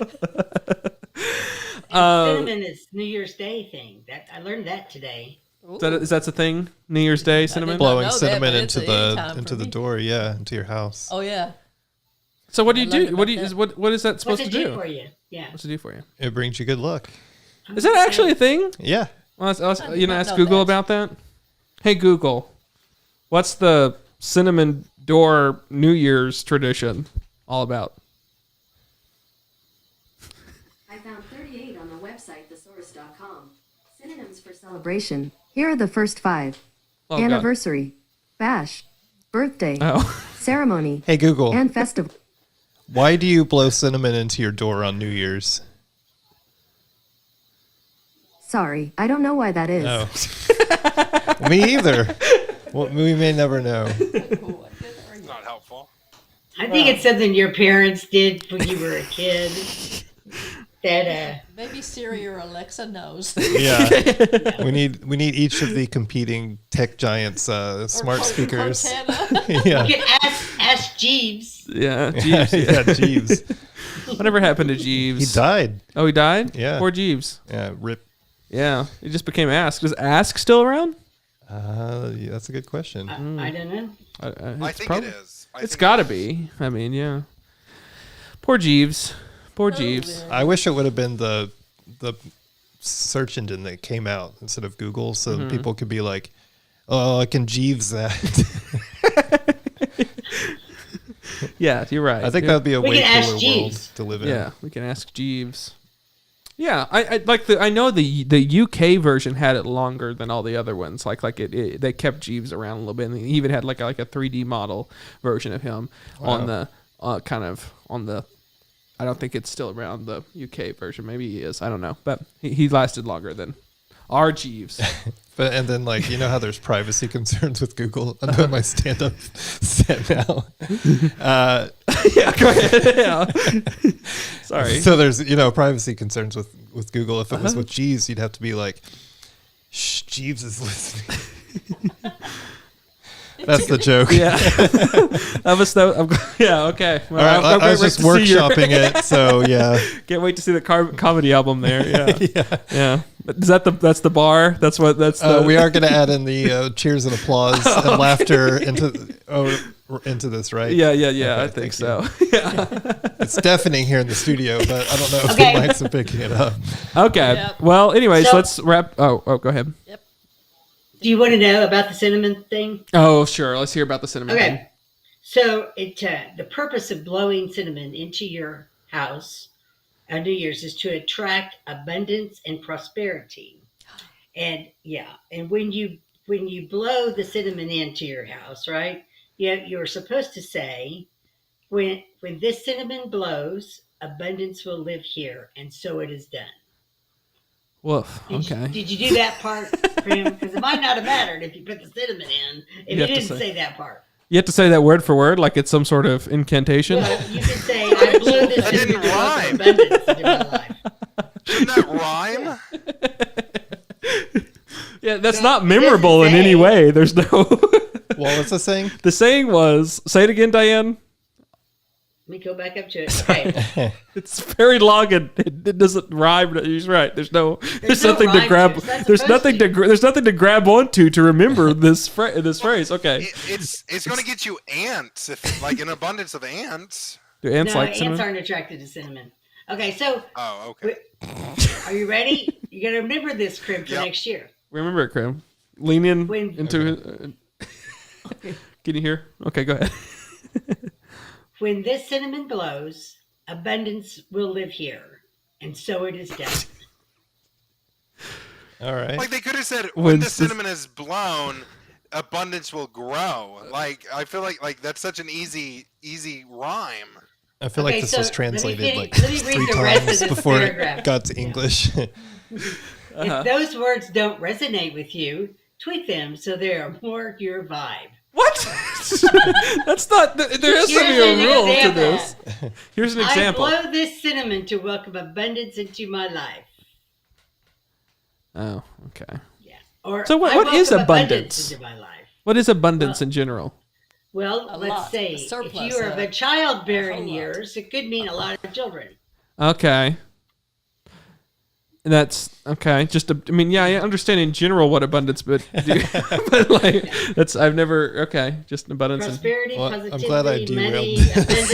Cinnamon is New Year's Day thing. That I learned that today. Is that a thing? New Year's Day cinnamon. Blow- Blowing know that, cinnamon but it's into anytime the for me. door, into your house. Oh yeah. So what do you I learned do? What about do you that. what is that supposed What's to it do? do for you? Yeah. What's it do for you? It brings you good luck. Is that actually a thing? Yeah. Well, I did not ask know Google that. about that. Hey Google, what's the cinnamon door New Year's tradition all about? I found 38 on the website thesaurus.com. Synonyms for celebration. Here are the first 5. Oh, God. Anniversary, bash, birthday, Oh. ceremony, Hey Google, and festival. Why do you blow cinnamon into your door on New Year's? Sorry, I don't know why that is. Oh. Me either. Well, we may never know. Not helpful. I think it's something your parents did when you were a kid. That Maybe Siri or Alexa knows. Yeah. We need each of the competing tech giants smart speakers. Yeah. you could ask Jeeves. Yeah, Jeeves. Yeah. Jeeves. Whatever happened to Jeeves? He died. Oh, he died? Yeah. Poor Jeeves. Yeah, rip. Yeah, he just became Ask. Is Ask still around? Yeah, that's a good question. I don't know. I think it is. It's got to be. I mean, yeah. Poor Jeeves. Poor Jeeves. I wish it would have been the search engine that came out instead of Google, so that people could be like, "Oh, I can Jeeves that." Yeah, you're right. I think yeah. that'd be a We way can ask cooler world Jeeves. to live in. Yeah, we can ask Jeeves. Yeah, I like the. I know the UK version had it longer than all the other ones. Like they kept Jeeves around a little bit, and they even had like a 3D model version of him on the kind of on the. I don't think it's still around the UK version. Maybe he is. I don't know, but he lasted longer than our Jeeves. But and then like you know how there's privacy concerns with Google. I'm doing my stand-up set now. Yeah, go ahead. Yeah. Sorry. So there's privacy concerns with Google. If it was with Jeeves, you'd have to be like, "Shh, Jeeves is listening." That's the joke. Yeah. Yeah. Okay. Well, All right, I was just workshopping it, so yeah. Can't wait to see the comedy album there. Yeah. Yeah. Yeah. But is that's the bar? That's the. We are going to add in the cheers and applause and laughter into this, right? Yeah. Okay, I think so. you. Yeah. It's deafening here in the studio, but I don't know if Okay. the mics are picking it up. Okay. Yep. Well, anyways, So- let's wrap. Oh, go ahead. Yep. Do you want to know about the cinnamon thing? Oh, sure. Let's hear about the cinnamon. thing. Okay. So the purpose of blowing cinnamon into your house on New Year's is to attract abundance and prosperity. And and when you blow the cinnamon into your house, right? You're supposed to say, when this cinnamon blows, abundance will live here, and so it is done. Woof. Okay. Did you do that part, Prim? Because it might not have mattered if you put the cinnamon in if you have to didn't say- say that part. You have to say that word for word, like it's some sort of incantation. Well, you can say, I blew this That didn't cinnamon to welcome rhyme. abundance into my life. Shouldn't that rhyme? Yeah, that's No, not it doesn't memorable in say. any way. There's no. What was the saying? The saying was, say it again, Diane. Let me go back up to it. Okay. It's very long and it doesn't rhyme. He's right. There's no nothing to rhyme grab. to it. It's not There's supposed nothing to. there's nothing to grab onto to remember this phrase. Okay. It's going to get you ants, if like an abundance of ants. Do ants No, like ants cinnamon? aren't attracted to cinnamon. Okay, so Oh, okay. are you ready? You got to remember this, Crib, for Yep. next year. Remember it, Crim. Lean in When- into. Can you hear? Okay, go ahead. When this cinnamon blows, abundance will live here, and so it is done. All right. Like they could have said, When when the this- cinnamon is blown, abundance will grow. Like I feel like that's such an easy rhyme. I feel Okay, like this so was let me translated finish- like let me read 3 the rest of times this before paragraph. it got to English. If those words don't resonate with you, tweak them so they are more your vibe. What? That's not. There has to be Here's an a rule to example. this. Here's an example. I blow this cinnamon to welcome abundance into my life. Oh, okay. Yeah. Or So what I is welcome abundance? into my life? What is abundance in general? Well, A let's lot, say a surplus, if you are of a a childbearing whole lot. years, it could mean a lot of children. Okay. And that's okay. Just, I mean, yeah, I understand in general what abundance, but, but like, that's I've never. Okay, just abundance. Prosperity, Well, I'm positivity, glad I money, derailed. abundance.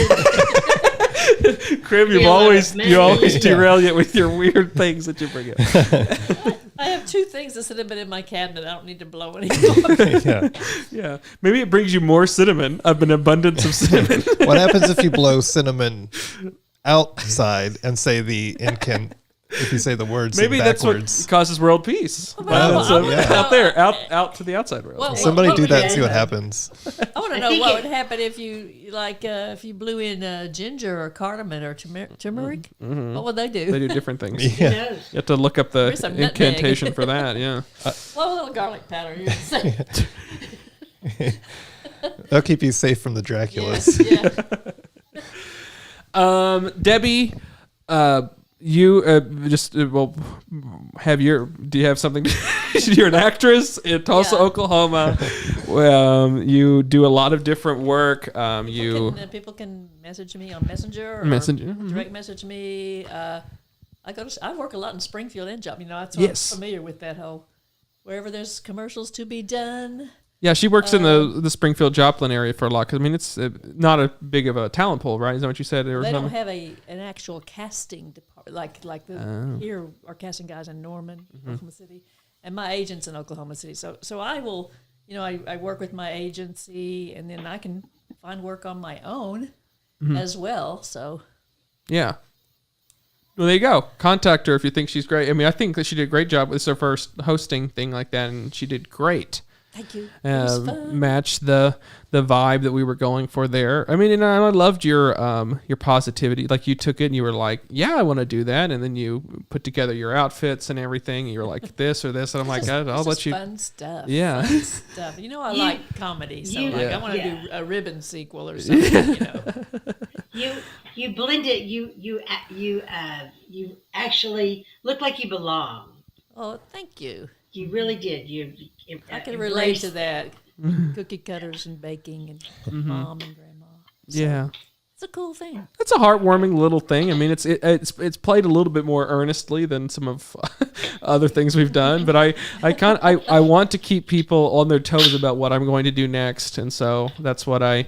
Crib, you Yeah, always money. derail it with your weird things that you bring up. I have 2 things that cinnamon in my cabinet. I don't need to blow anymore. Yeah. Yeah, maybe it brings you more cinnamon, an abundance of cinnamon. What happens if you blow cinnamon outside and say the if you say the words Maybe that's backwards. what causes world peace. yeah. Out there, out to the outside world. Well, Somebody what do would that you- and see what happens. I want to I know think what it- would happen if you if you blew in ginger or cardamom or turmeric. What would they do? They do different things. Who Yeah. knows? You have to look up the Where's some nutmeg? incantation for that. Yeah. Well, a little garlic powder. You say. They'll keep you safe from the Draculas. Yeah. Debbie, you do you have something? You're an actress in Tulsa, Yeah. Oklahoma. You do a lot of different work. People can message me on Messenger or Messenger, direct message me. I work a lot in Springfield and Job. That's why Yes. I'm familiar with that whole wherever there's commercials to be done. Yeah, she works in the Springfield Joplin area for a lot. Cause, I mean, it's not a big of a talent pool, right? Is that what you said? They don't have an actual casting department like Oh. here are casting guys in Norman, Oklahoma City, and my agent's in Oklahoma City. So I will, I work with my agency, and then I can find work on my own as well. So Yeah. Well, there you go. Contact her if you think she's great. I mean, I think that she did a great job. It's her first hosting thing like that, and she did great. thank you. It was fun. Match the vibe that we were going for there. I mean, and I loved your positivity. Like you took it and you were like, yeah, I want to do that, and then you put together your outfits and everything. And you're like this or this, and I'm like, I'll It's let just you. fun stuff. Yeah. Fun stuff. I like comedy, so I want to Yeah. do a ribbon sequel or something. You blended. You actually look like you belong. Oh, thank you. You really did. I can relate to that. Cookie cutters and baking and mom and grandma. So Yeah. it's a cool thing. It's a heartwarming little thing. I mean, it's played a little bit more earnestly than some of other things we've done, but I want to keep people on their toes about what I'm going to do next, and so that's what I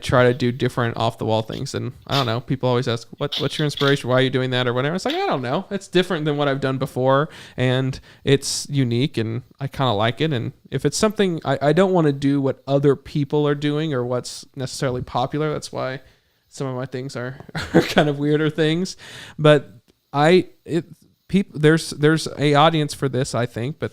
try to do different off the wall things. And I don't know, people always ask, what's your inspiration? Why are you doing that or whatever? It's like, I don't know. It's different than what I've done before, and it's unique, and I kind of like it. And if it's something, I don't want to do what other people are doing or what's necessarily popular. That's why some of my things are kind of weirder things. But there's a audience for this, I think, but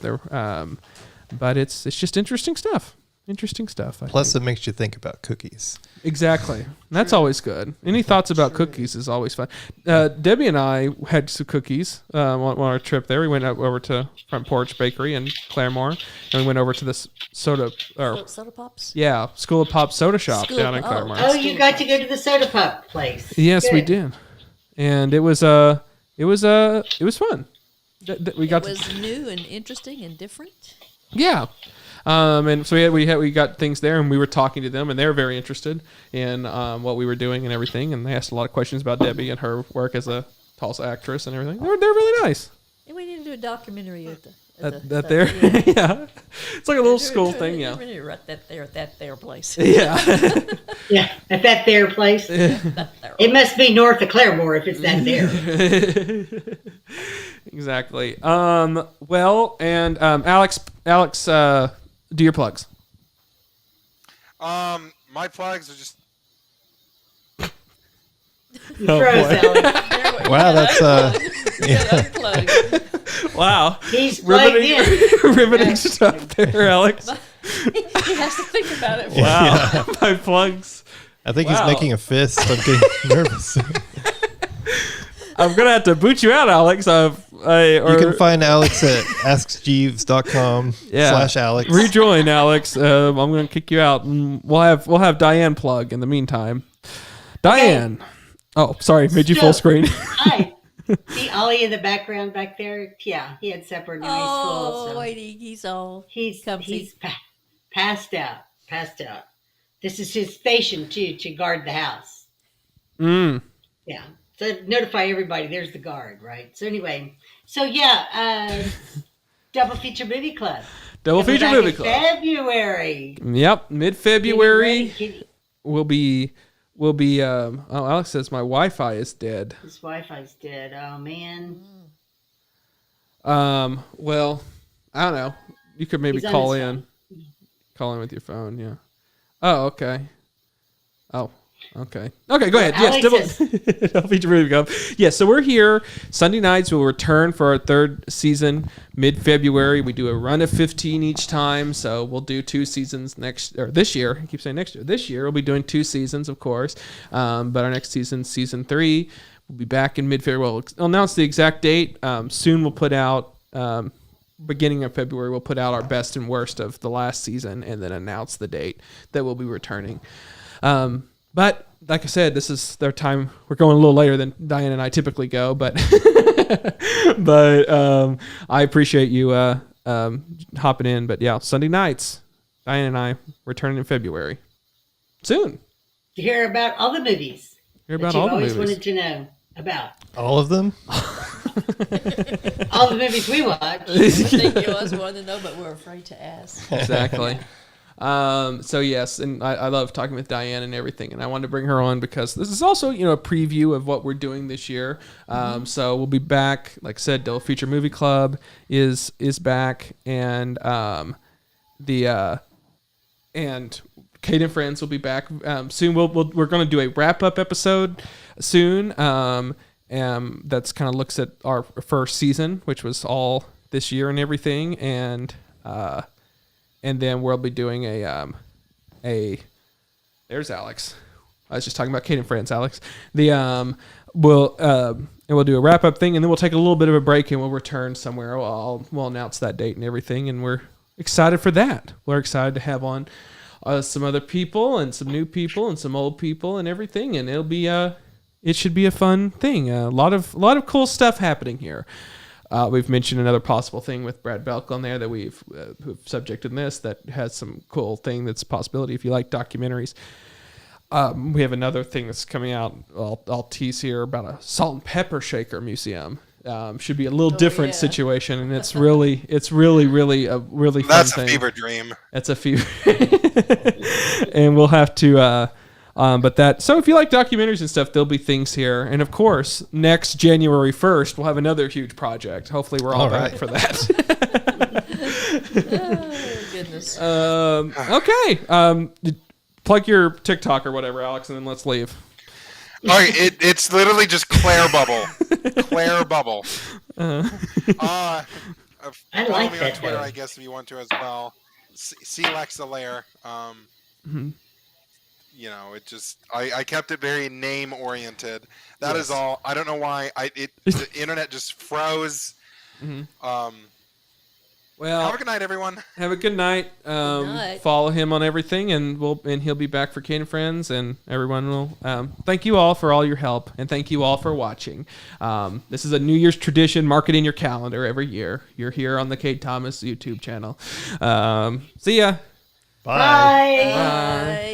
it's just interesting stuff. Interesting stuff. Plus, it makes you think about cookies. Exactly. And that's always good. Any thoughts about cookies is always fun. Debbie and I had some cookies on our trip there. We went over to Front Porch Bakery in Claremore, and we went over to this soda Pops? Yeah, School of Pop soda shop School down of- in Claremore. Oh, you got to go to the soda pop place. Yes, we Good. did. And it was fun. We got It was new and interesting and different. Yeah. And so we got things there, and we were talking to them, and they were very interested in what we were doing and everything. And they asked a lot of questions about Debbie and her work as a Tulsa actress and everything. They're really nice. And we need to do a documentary at That there, yeah. It's like a little school thing, yeah. We need to write that there at that there place. Yeah. Yeah, at that there place. That there. It must be north of Claremore if it's that there. Exactly. Well, and Alex, do your plugs. My plugs are just You froze, Alex. There we- Wow, that's yeah, unplugged. Wow. He's plugged in. Riveting stuff there, Alex. He has to think about it. Wow. My plugs. I think Wow. he's making a fist. I'm getting nervous. I'm gonna have to boot you out, Alex. You can find Alex at askjeeves.com/Alex. Rejoin, Alex. I'm gonna kick you out, and we'll have Diane plug in the meantime. Diane. Oh, sorry, made you full screen. Hi. See Ollie in the background back there? Yeah, he had supper now he's full. Oh, So wait, he's all he's comfy. passed out. Passed out. This is his station too, to guard the house. Mm. Yeah. So notify everybody. There's the guard, right? So anyway, double feature movie club. Double Coming feature back movie in club. February. Yep, mid-February. Getting We'll be. Oh, Alex says my Wi-Fi is dead. His Wi-Fi's dead. Oh man. Well, I don't know. You could maybe He's on call his in. Call in with your phone. Yeah. Oh, okay. Oh, Okay. Okay, go ahead. Alex Yes, I'll feature movie club. Yes, so we're here. Sunday nights we'll return for our third season mid-February. We do a run of 15 each time, so we'll do 2 seasons this year. I keep saying next year. This year we'll be doing 2 seasons, of course. But our next season, season 3, we'll be back in mid-February. We'll announce the exact date. Soon we'll put out beginning of February, we'll put out our best and worst of the last season and then announce the date that we'll be returning. But like I said, this is their time. We're going a little later than Diane and I typically go, but I appreciate you hopping in. But yeah, Sunday nights, Diane and I returning in February. Soon. To hear about all the movies. Hear about that all you've the always movies. wanted to know about. All of them? All the movies we watch. I think you always wanted to know, but we're afraid to ask. Exactly. So yes, and I love talking with Diane and everything, and I wanted to bring her on because this is also, a preview of what we're doing this year. So we'll be back. Like I said, Dell Feature Movie Club is back, and and Cade and Friends will be back soon. We're going to do a wrap up episode soon. That's kind of looks at our first season, which was all this year and everything, and then we'll be doing a there's Alex. I was just talking about Cade and Friends, Alex. We'll do a wrap up thing, and then we'll take a little bit of a break, and we'll return somewhere. We'll announce that date and everything, and we're excited for that. We're excited to have on some other people and some new people and some old people and everything, and it should be a fun thing. A lot of cool stuff happening here. We've mentioned another possible thing with Brad Belk on there that who've subjected in this that has some cool thing that's a possibility if you like documentaries. We have another thing that's coming out. I'll tease here about a salt and pepper shaker museum. Should be a little different situation, and it's really a really fun That's thing. a fever dream. That's a fever, and we'll have to. So if you like documentaries and stuff, there'll be things here. And of course, next January 1st, we'll have another huge project. Hopefully we're all back for that. Oh, goodness. Okay. Plug your TikTok or whatever, Alex, and then let's leave. All right, it's literally just Claire Bubble. Claire Bubble. I Follow like me on that, Twitter, though. I guess, if you want to as well. See Lexa Lair. It just I kept it very name oriented. That is all. I don't know why the internet just froze. Well, have a good night, everyone. Have a good night. night. Follow him on everything, and he'll be back for Cade and Friends, and everyone will. Thank you all for all your help, and thank you all for watching. This is a New Year's tradition. Mark it in your calendar every year. You're here on the Cade Thomas YouTube channel. See ya. Bye. Bye. Bye.